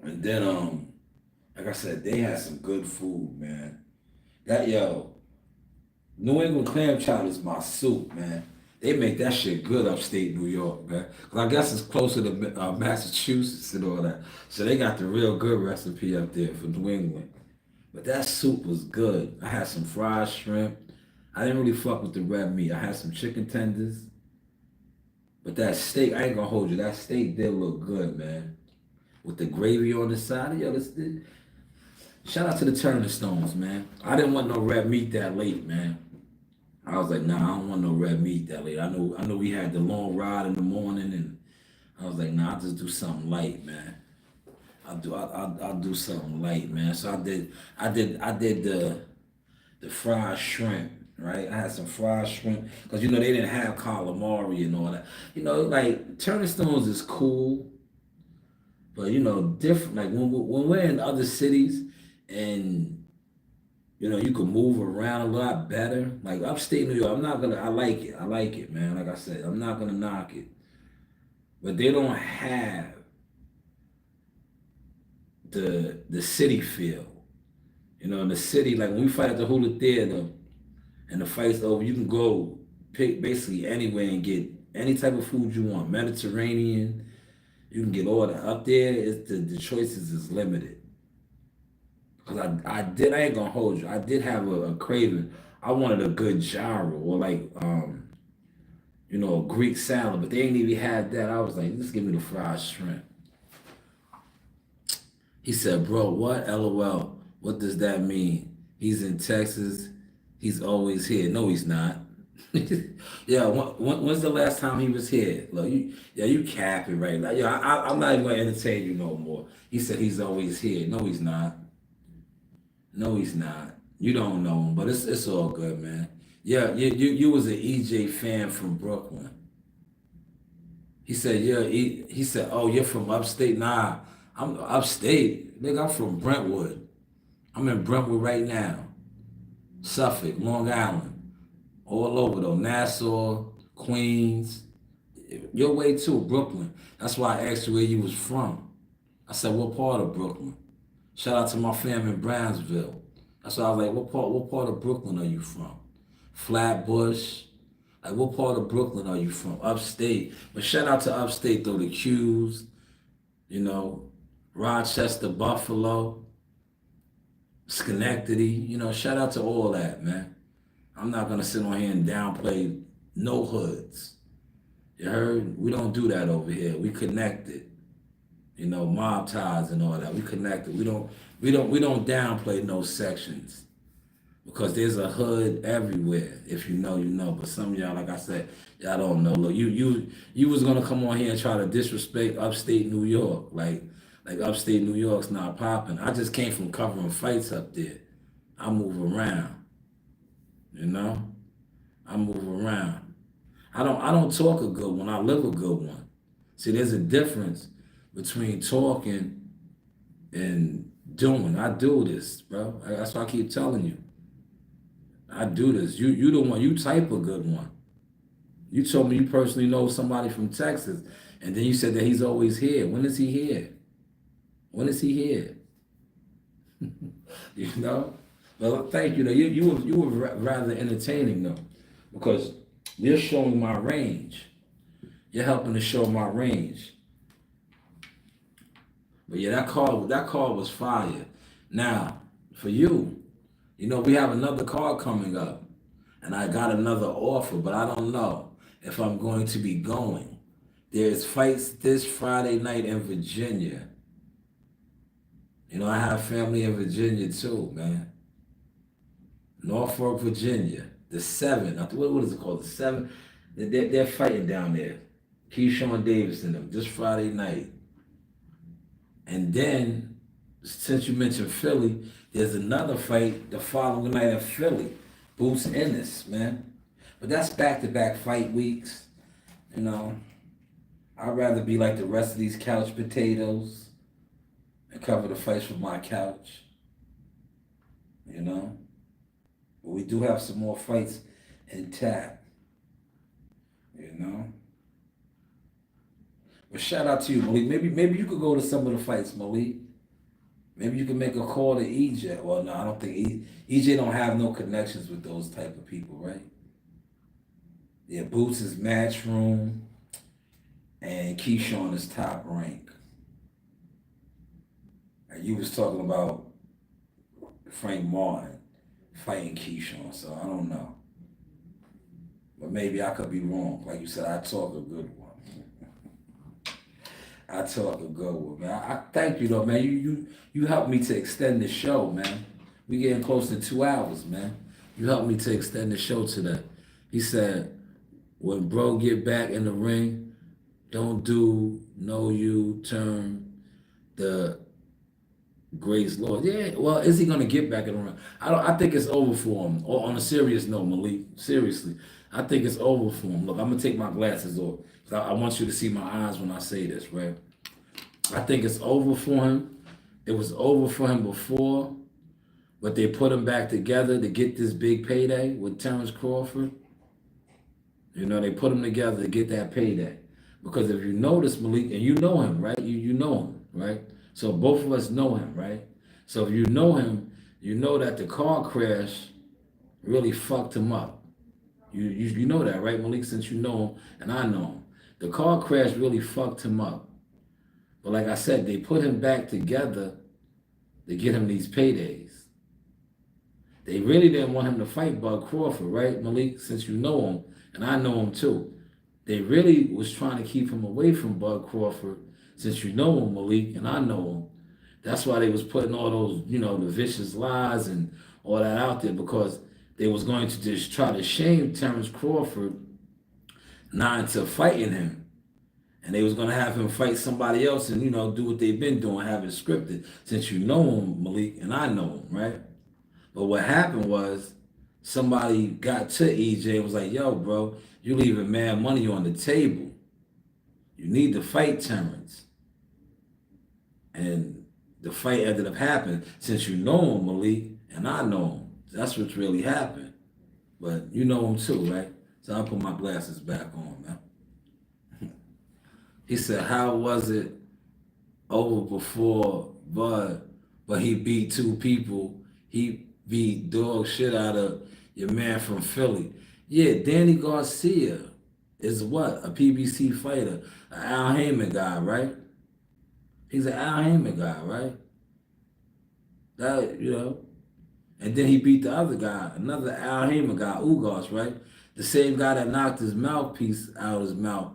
And then, like I said, they had some good food, man. New England clam chowder is my soup, man. They make that shit good upstate New York, man. 'Cause I guess it's closer to Massachusetts and all that. So they got the real good recipe up there for New England. But that soup was good. I had some fried shrimp. I didn't really fuck with the red meat. I had some chicken tenders. But that steak, I ain't gonna hold you. That steak did look good, man. With the gravy on the side. Yo, shout out to the Turner Stones, man. I didn't want no red meat that late, man. I was like, nah, I don't want no red meat that late. I know we had the long ride in the morning, and I was like, nah, I'll just do something light, man. I'll do something light, man. So I did the fried shrimp, right? I had some fried shrimp because they didn't have calamari and all that. Like Turner Stones is cool, but different. Like when we're in other cities and you can move around a lot better. Like upstate New York, I like it. I like it, man. Like I said, I'm not gonna knock it. But they don't have the city feel. In the city, like when we fight at the Hula Theater and the fight's over, you can go pick basically anywhere and get any type of food you want. Mediterranean, you can get all that. Up there, the choices is limited. Cause I ain't gonna hold you. I did have a craving. I wanted a good gyro or like a Greek salad, but they ain't even had that. I was like, just give me the fried shrimp. He said, bro, what? LOL. What does that mean? He's in Texas. He's always here. No, he's not. Yeah, when's the last time he was here? Look, you capping right now. Yeah, I'm not even gonna entertain you no more. He said he's always here. No, he's not. No, he's not. You don't know him, but it's all good, man. Yeah, you was an EJ fan from Brooklyn. He said, yeah, he said, oh, you're from upstate? Nah, I'm upstate. Nigga, I'm from Brentwood. I'm in Brentwood right now. Suffolk, Long Island, all over though. Nassau, Queens, your way too, Brooklyn. That's why I asked you where you was from. I said, what part of Brooklyn? Shout out to my family in Brownsville. That's why I was like, what part of Brooklyn are you from? Flatbush? Like, what part of Brooklyn are you from? Upstate. But shout out to upstate though, the Q's, you know, Rochester, Buffalo, Schenectady, shout out to all that, man. I'm not gonna sit on here and downplay no hoods. You heard? We don't do that over here. We connected. Mob ties and all that. We connected. We don't downplay no sections. Because there's a hood everywhere. If you know, you know. But some of y'all, like I said, y'all don't know. Look, you was gonna come on here and try to disrespect upstate New York. Like upstate New York's not popping. I just came from covering fights up there. I move around. I move around. I don't talk a good one. I live a good one. See, there's a difference between talking and doing. I do this, bro. That's why I keep telling you. I do this. You the one. You type a good one. You told me you personally know somebody from Texas, and then you said that he's always here. When is he here? When is he here? Well, thank you. You were rather entertaining though, because you're showing my range. You're helping to show my range. But yeah, that call was fire. Now, for you, we have another call coming up, and I got another offer, but I don't know if I'm going to be going. There's fights this Friday night in Virginia. I have family in Virginia too, man. Norfolk, Virginia, the 7th. What is it called? The 7th. They're fighting down there. Keyshawn Davis and them this Friday night. And then, since you mentioned Philly, there's another fight the following night in Philly. Boots Ennis, man. But that's back-to-back fight weeks. I'd rather be like the rest of these couch potatoes and cover the fights from my couch. But we do have some more fights intact. But shout out to you, Malik. Maybe you could go to some of the fights, Malik. Maybe you can make a call to EJ. Well, no, I don't think EJ don't have no connections with those type of people, right? Yeah, Boots is Matchroom, and Keyshawn is Top Rank. And you was talking about Frank Martin fighting Keyshawn, so I don't know. But maybe I could be wrong. Like you said, I talk a good one. I talk a good one, man. I thank you though, man. You helped me to extend the show, man. We getting close to 2 hours, man. You helped me to extend the show to that. He said, when bro get back in the ring, don't do no U-turn the Grace Lord. Yeah, well, is he gonna get back in the ring? I think it's over for him. Or on a serious note, Malik, seriously, I think it's over for him. Look, I'm gonna take my glasses off. I want you to see my eyes when I say this, right? I think it's over for him. It was over for him before, but they put him back together to get this big payday with Terrence Crawford. They put him together to get that payday. Because if you notice, Malik, and you know him, right? You know him, right? So both of us know him, right? So if you know him, you know that the car crash really fucked him up. You know that, right, Malik, since you know him and I know him. The car crash really fucked him up. But like I said, they put him back together to get him these paydays. They really didn't want him to fight Bud Crawford, right, Malik, since you know him and I know him too. They really was trying to keep him away from Bud Crawford, since you know him, Malik, and I know him. That's why they was putting all those, the vicious lies and all that out there, because they was going to just try to shame Terrence Crawford not into fighting him. And they was gonna have him fight somebody else and, do what they've been doing, have it scripted. Since you know him, Malik, and I know him, right? But what happened was somebody got to EJ and was like, yo, bro, you leaving mad money on the table. You need to fight Terrence. And the fight ended up happening. Since you know him, Malik, and I know him, that's what's really happened. But you know him too, right? So I'll put my glasses back on, man. He said, how was it over before Bud, but he beat two people? He beat dog shit out of your man from Philly. Yeah, Danny Garcia is what? A PBC fighter, an Al Heyman guy, right? He's an Al Heyman guy, right? That. And then he beat the other guy, another Al Heyman guy, Ugas, right? The same guy that knocked his mouthpiece out of his mouth.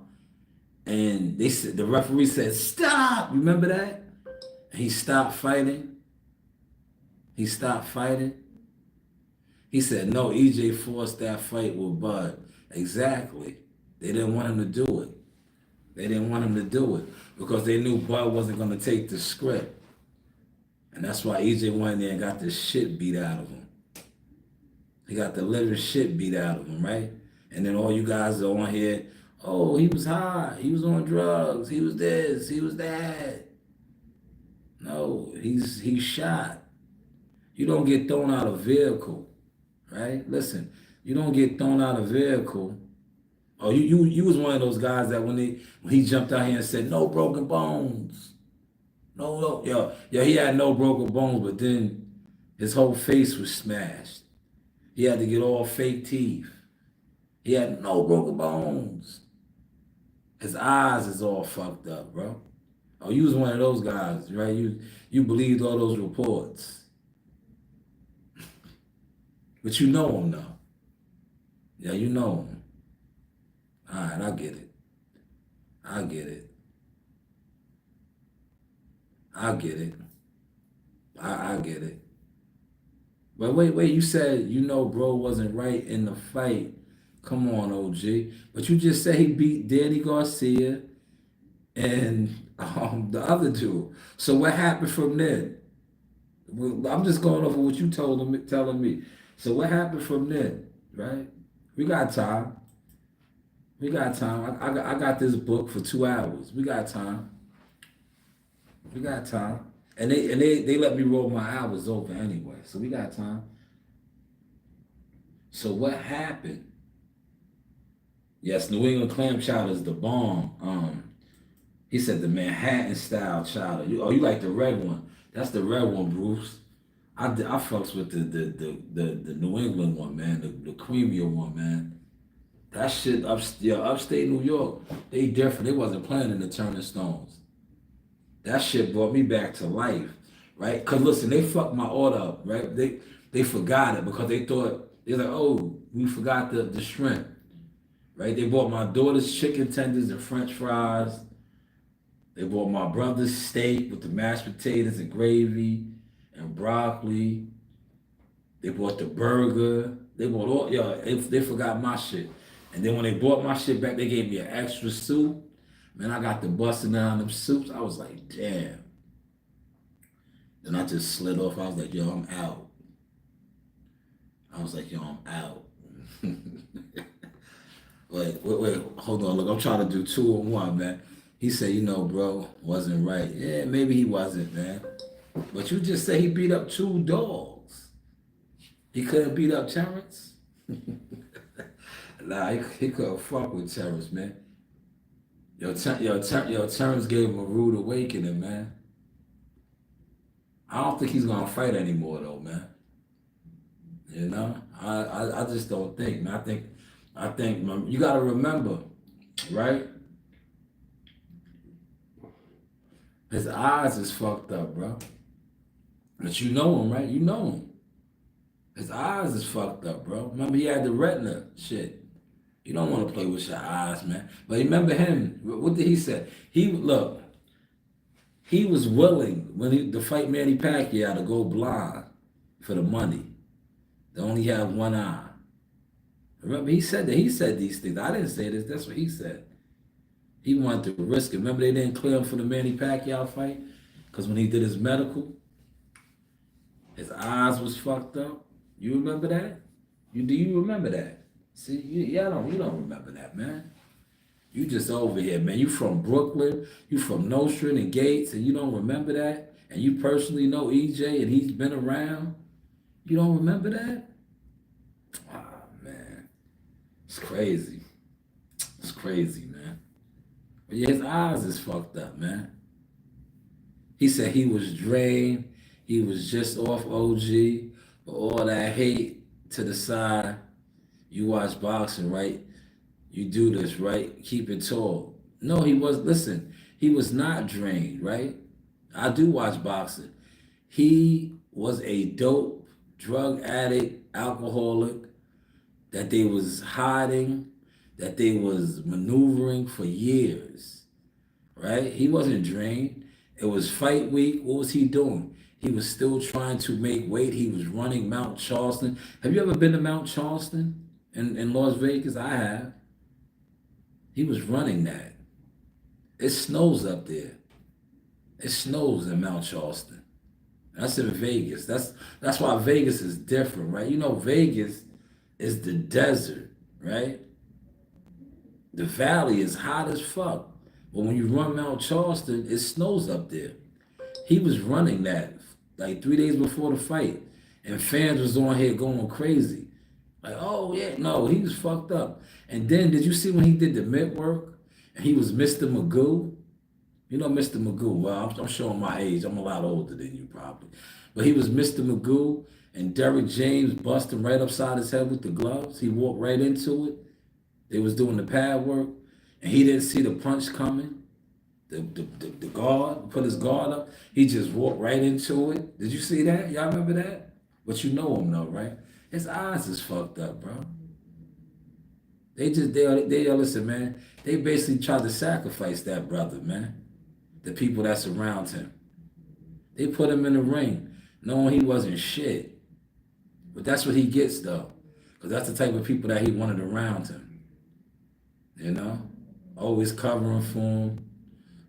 And they said, the referee said, stop. Remember that? And he stopped fighting. He stopped fighting. He said, no, EJ forced that fight with Bud. Exactly. They didn't want him to do it. They didn't want him to do it because they knew Bud wasn't going to take the script. And that's why EJ went in there and got the shit beat out of him. He got the living shit beat out of him, right? And then all you guys are on here, oh, he was high, he was on drugs, he was this, he was that. No, he's shot. You don't get thrown out of a vehicle, right? Listen, you don't get thrown out of a vehicle. Oh, you was one of those guys that when he jumped out here and said, no broken bones. No, he had no broken bones, but then his whole face was smashed. He had to get all fake teeth. He had no broken bones. His eyes is all fucked up, bro. Oh, you was one of those guys, right? You believed all those reports. But you know him, though. Yeah, you know him. All right, I get it. I get it. I get it. I get it. But wait, you said, bro wasn't right in the fight. Come on, OG. But you just said he beat Danny Garcia and the other two. So what happened from then? I'm just going over what you telling me. So what happened from then, right? We got time. We got time. I got this book for 2 hours. We got time. We got time. And they let me roll my hours over anyway. So we got time. So what happened? Yes, New England clam chowder is the bomb. He said the Manhattan style chowder. You like the red one? That's the red one, Bruce. I fucks with the New England one, man. The creamier one, man. That shit upstate New York, they different. They wasn't playing in the Turning Stones. That shit brought me back to life, right? Cause listen, they fucked my order up, right? They forgot it because they thought they're like, oh, we forgot the shrimp, right? They bought my daughter's chicken tenders and French fries. They bought my brother's steak with the mashed potatoes and gravy and broccoli. They bought the burger. They bought all, they forgot my shit. And then when they brought my shit back, they gave me an extra soup. Man, I got to busting down them soups. I was like, damn. Then I just slid off. I was like, yo, I'm out. I'm out. wait, hold on. Look, I'm trying to do 2 in 1, man. He said, bro, wasn't right. Yeah, maybe he wasn't, man. But you just said he beat up 2 dogs. He couldn't beat up Terrence? Nah, he couldn't fuck with Terrence, man. Terrence gave him a rude awakening, man. I don't think he's gonna fight anymore, though, man. I just don't think, man. I think you gotta remember, right? His eyes is fucked up, bro. But you know him, right? You know him. His eyes is fucked up, bro. Remember he had the retina shit. You don't want to play with your eyes, man. But remember him. What did he say? He was willing to fight Manny Pacquiao to go blind for the money. They only have one eye. Remember, he said that. He said these things. I didn't say this. That's what he said. He wanted to risk it. Remember, they didn't clear him for the Manny Pacquiao fight? Because when he did his medical, his eyes was fucked up. You remember that? Do you remember that? See, you don't remember that, man. You just over here, man. You from Brooklyn, you from Nostrand and Gates, and you don't remember that? And you personally know EJ and he's been around? You don't remember that? Ah, man. It's crazy. It's crazy, man. But yeah, his eyes is fucked up, man. He said he was drained. He was just off OG. But all that hate to the side. You watch boxing, right? You do this, right? Keep it tall. No, listen, he was not drained, right? I do watch boxing. He was a dope, drug addict, alcoholic that they was hiding, that they was maneuvering for years, right? He wasn't drained. It was fight week. What was he doing? He was still trying to make weight. He was running Mount Charleston. Have you ever been to Mount Charleston in Las Vegas? I have. He was running that. It snows up there. It snows in Mount Charleston. That's in Vegas. That's why Vegas is different, right? You know, Vegas is the desert, right? The valley is hot as fuck. But when you run Mount Charleston, it snows up there. He was running that like 3 days before the fight. And fans was on here going crazy. Like, oh yeah, no, he was fucked up. And then did you see when he did the mitt work and he was Mr. Magoo? You know Mr. Magoo. Well, I'm showing my age. I'm a lot older than you probably. But he was Mr. Magoo and Derrick James busted him right upside his head with the gloves. He walked right into it. They was doing the pad work and he didn't see the punch coming. The guard, put his guard up. He just walked right into it. Did you see that? Y'all remember that? But you know him though, right? His eyes is fucked up, bro. They listen, man. They basically tried to sacrifice that brother, man. The people that surround him. They put him in the ring, knowing he wasn't shit. But that's what he gets, though. Because that's the type of people that he wanted around him. You know? Always covering for him.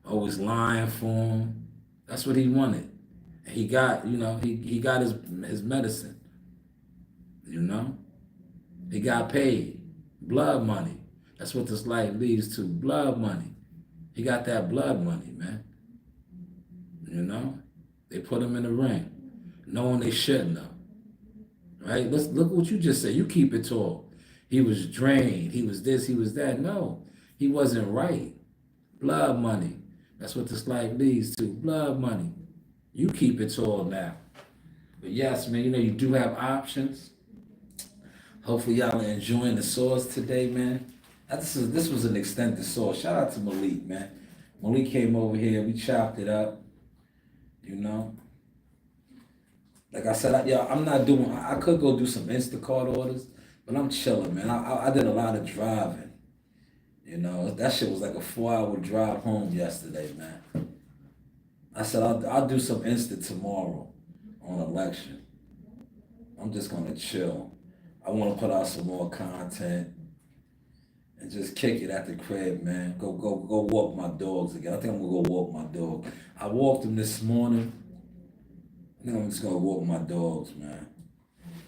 Always lying for him. That's what he wanted. And he got, he got his medicine. You know? He got paid. Blood money. That's what this life leads to. Blood money. He got that blood money, man. You know? They put him in the ring. Knowing they shouldn't have. Right? Look what you just said. You keep it tall. He was drained. He was this, he was that. No. He wasn't right. Blood money. That's what this life leads to. Blood money. You keep it tall now. But yes, man, you do have options. Hopefully y'all are enjoying the sauce today, man. This was an extended sauce. Shout out to Malik, man. Malik came over here. We chopped it up. You know. Like I said, I could go do some Instacart orders, but I'm chilling, man. I did a lot of driving. You know, that shit was like a 4-hour drive home yesterday, man. I said, I'll do some Insta tomorrow on election. I'm just gonna chill. I want to put out some more content and just kick it at the crib, man. Go walk my dogs again. I think I'm gonna go walk my dog. I walked him this morning. I think I'm just gonna walk my dogs, man.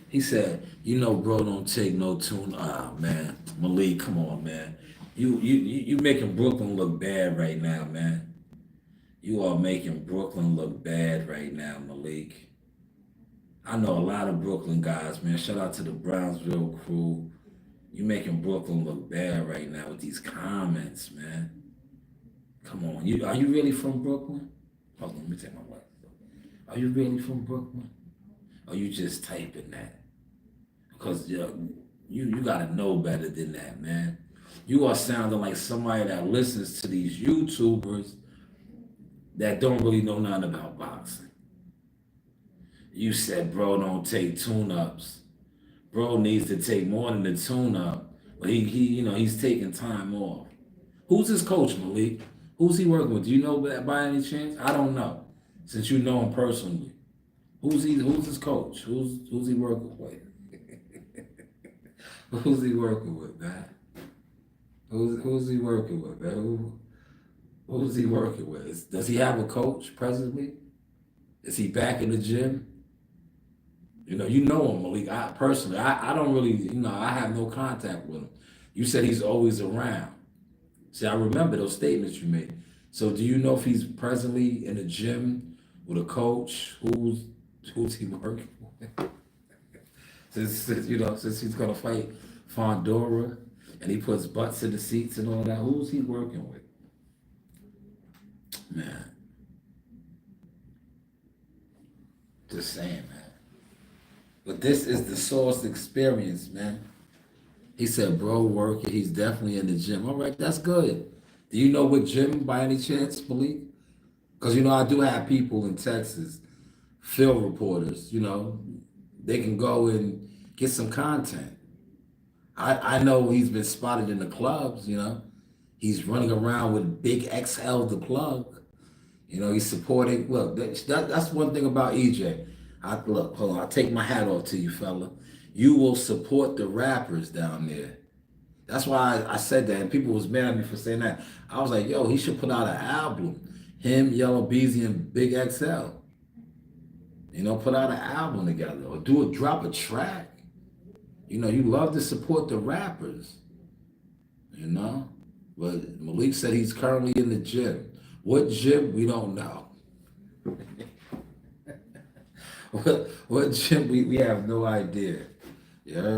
He said, bro, don't take no tune. Ah, man, Malik, come on, man. You making Brooklyn look bad right now, man. You are making Brooklyn look bad right now, Malik. I know a lot of Brooklyn guys, man. Shout out to the Brownsville crew. You making Brooklyn look bad right now with these comments, man. Come on. Are you really from Brooklyn? Hold on, let me take my mic. Are you really from Brooklyn? Or you just typing that? Because you gotta know better than that, man. You are sounding like somebody that listens to these YouTubers that don't really know nothing about boxing. You said, bro, don't take tune-ups. Bro needs to take more than the tune-up. But he's taking time off. Who's his coach, Malik? Who's he working with? Do you know that by any chance? I don't know. Since you know him personally. Who's his coach? Who's he working with? Who's he working with, man? Who's he working with, man? Who's he working with? Does he have a coach presently? Is he back in the gym? You know him, Malik. I don't really, I have no contact with him. You said he's always around. See, I remember those statements you made. So do you know if he's presently in the gym with a coach? Who's he working with? since he's gonna fight Fondora and he puts butts in the seats and all that, who's he working with? Man. Just saying, man. But this is the Source experience, man. He said, bro, working. He's definitely in the gym. All right, that's good. Do you know what gym by any chance, Malik? Because, I do have people in Texas, field reporters, they can go and get some content. I know he's been spotted in the clubs, He's running around with Big XL the plug. He's supporting. Look, that's one thing about EJ. Hold on, I'll take my hat off to you, fella. You will support the rappers down there. That's why I said that, and people was mad at me for saying that. I was like, yo, he should put out an album. Him, Yellow Beezy, and Big XL. Put out an album together or drop a track. You love to support the rappers. But Malik said he's currently in the gym. What gym? We don't know. what gym? We have no idea. Yeah,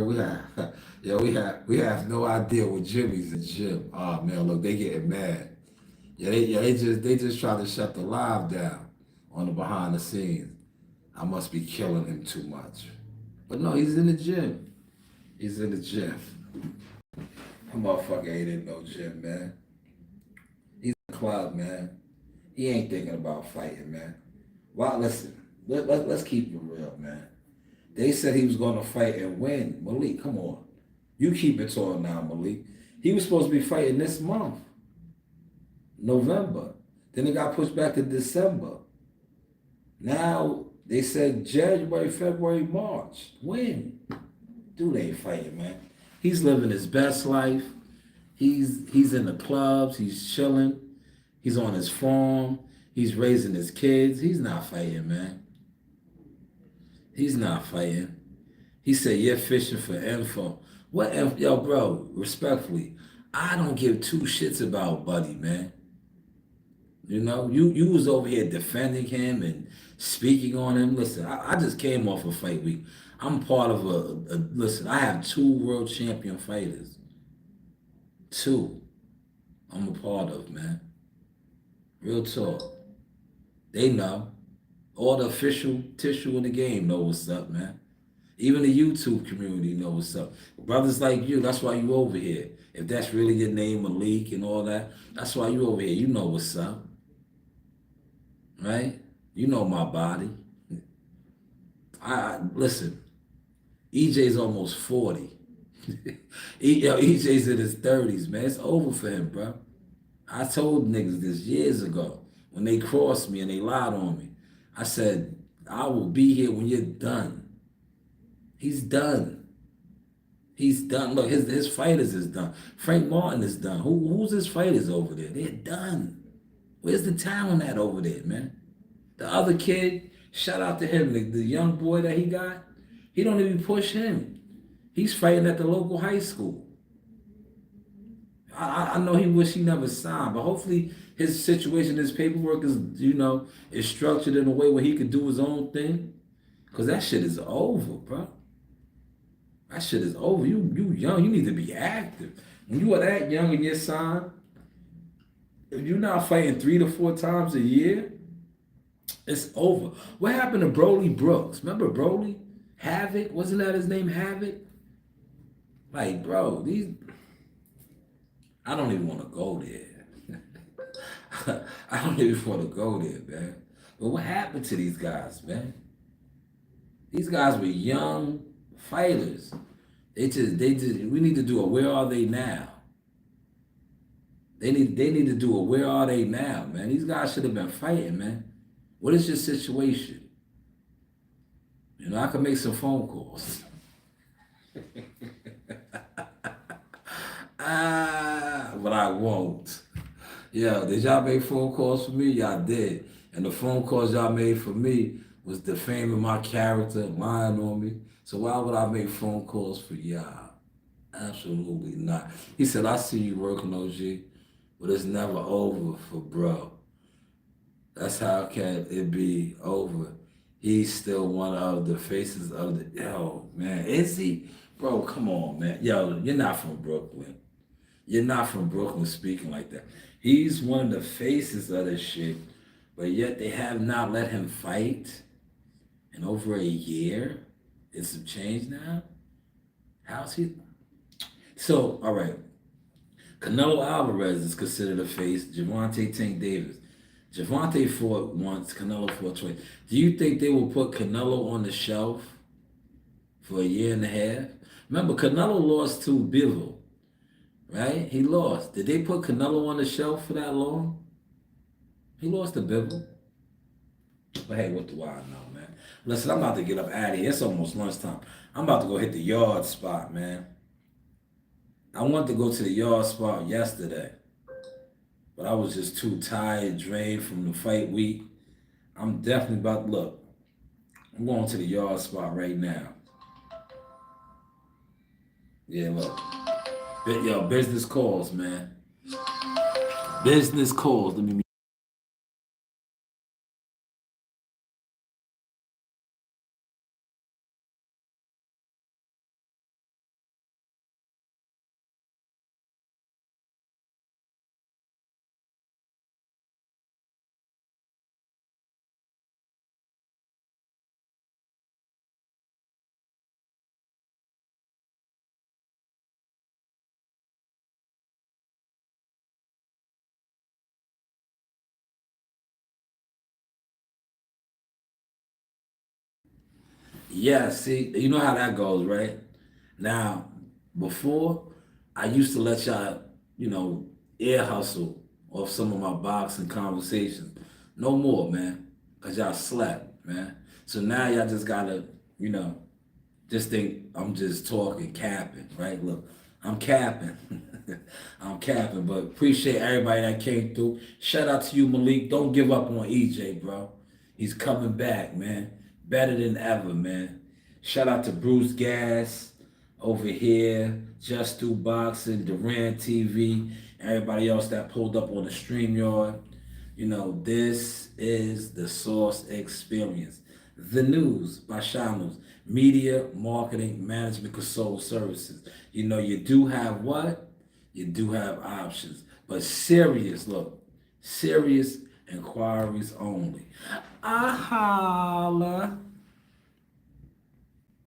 we have no idea what gym he's in gym. Oh man, look, they getting mad. They just try to shut the live down on the behind the scenes. I must be killing him too much. But no, he's in the gym. He's in the gym. That motherfucker ain't in no gym, man. He's in the club, man. He ain't thinking about fighting, man. Well, listen, let's keep it real, man. They said he was going to fight and win. Malik, come on. You keep it on now, Malik. He was supposed to be fighting this month, November. Then it got pushed back to December. Now they said January, February, March. When? Dude ain't fighting, man. He's living his best life. He's in the clubs. He's chilling. He's on his farm. He's raising his kids. He's not fighting, man. He's not fighting. He said, you're fishing for info. What info? Yo, bro, respectfully, I don't give two shits about Buddy, man. You was over here defending him and speaking on him. Listen, I just came off a fight week. I'm part of listen, I have 2 world champion fighters. 2. I'm a part of, man. Real talk. They know. All the official tissue in the game know what's up, man. Even the YouTube community know what's up. Brothers like you, that's why you over here. If that's really your name, Malik and all that, that's why you over here. You know what's up. Right? You know my body. Listen, EJ's almost 40. EJ's in his 30s, man. It's over for him, bro. I told niggas this years ago when they crossed me and they lied on me. I said, I will be here when you're done. He's done. He's done. Look, his fighters is done. Frank Martin is done. Who's his fighters over there? They're done. Where's the talent at over there, man? The other kid, shout out to him, the young boy that he got, he don't even push him. He's fighting at the local high school. I know he wish he never signed, but hopefully his situation, his paperwork is, is structured in a way where he could do his own thing. Because that shit is over, bro. That shit is over. You young, you need to be active. When you are that young and you're signed, if you're not fighting 3 to 4 times a year, it's over. What happened to Broly Brooks? Remember Broly? Havoc? Wasn't that his name, Havoc? Like, bro, I don't even want to go there. I don't even want to go there, man. But what happened to these guys, man? These guys were young fighters. We need to do a where are they now? They need to do a where are they now, man? These guys should have been fighting, man. What is your situation? I can make some phone calls. But I won't. Yeah, did y'all make phone calls for me? Y'all did. And the phone calls y'all made for me was defaming my character, lying on me. So why would I make phone calls for y'all? Absolutely not. He said, I see you working, OG, but it's never over for bro. That's how can it be over. He's still one of the faces of the, yo, man, is he? Bro, come on, man. Yo, you're not from Brooklyn. You're not from Brooklyn speaking like that. He's one of the faces of this shit, but yet they have not let him fight in over a year. It's some change now. How's he? So, all right. Canelo Alvarez is considered a face. Gervonta Tank Davis. Gervonta fought once, Canelo fought twice. Do you think they will put Canelo on the shelf for a year and a half? Remember, Canelo lost to Bivol, right? He lost. Did they put Canelo on the shelf for that long? He lost to Bivol. But hey, what do I know, man? Listen, I'm about to get up out of here. It's almost lunchtime. I'm about to go hit the yard spot, man. I wanted to go to the yard spot yesterday, but I was just too tired, drained from the fight week. I'm definitely about to look. I'm going to the yard spot right now. Yeah, look. Yo, business calls, man. Business calls. Let me. Yeah, see, you know how that goes, right? Now, before, I used to let y'all, ear hustle off some of my boxing conversations. No more, man, because y'all slept, man. So now y'all just gotta, you know, just think I'm just talking, capping, right? Look, I'm capping. I'm capping, but appreciate everybody that came through. Shout out to you, Malik. Don't give up on EJ, bro. He's coming back, man. Better than ever, man. Shout out to Bruce Gas over here, Just Do Boxing, Durant TV, everybody else that pulled up on the StreamYard. This is the Source Experience. The News by Shanewz. Media, Marketing, Management, Consult Services. You do have what? You do have options. But serious inquiries only. I holla.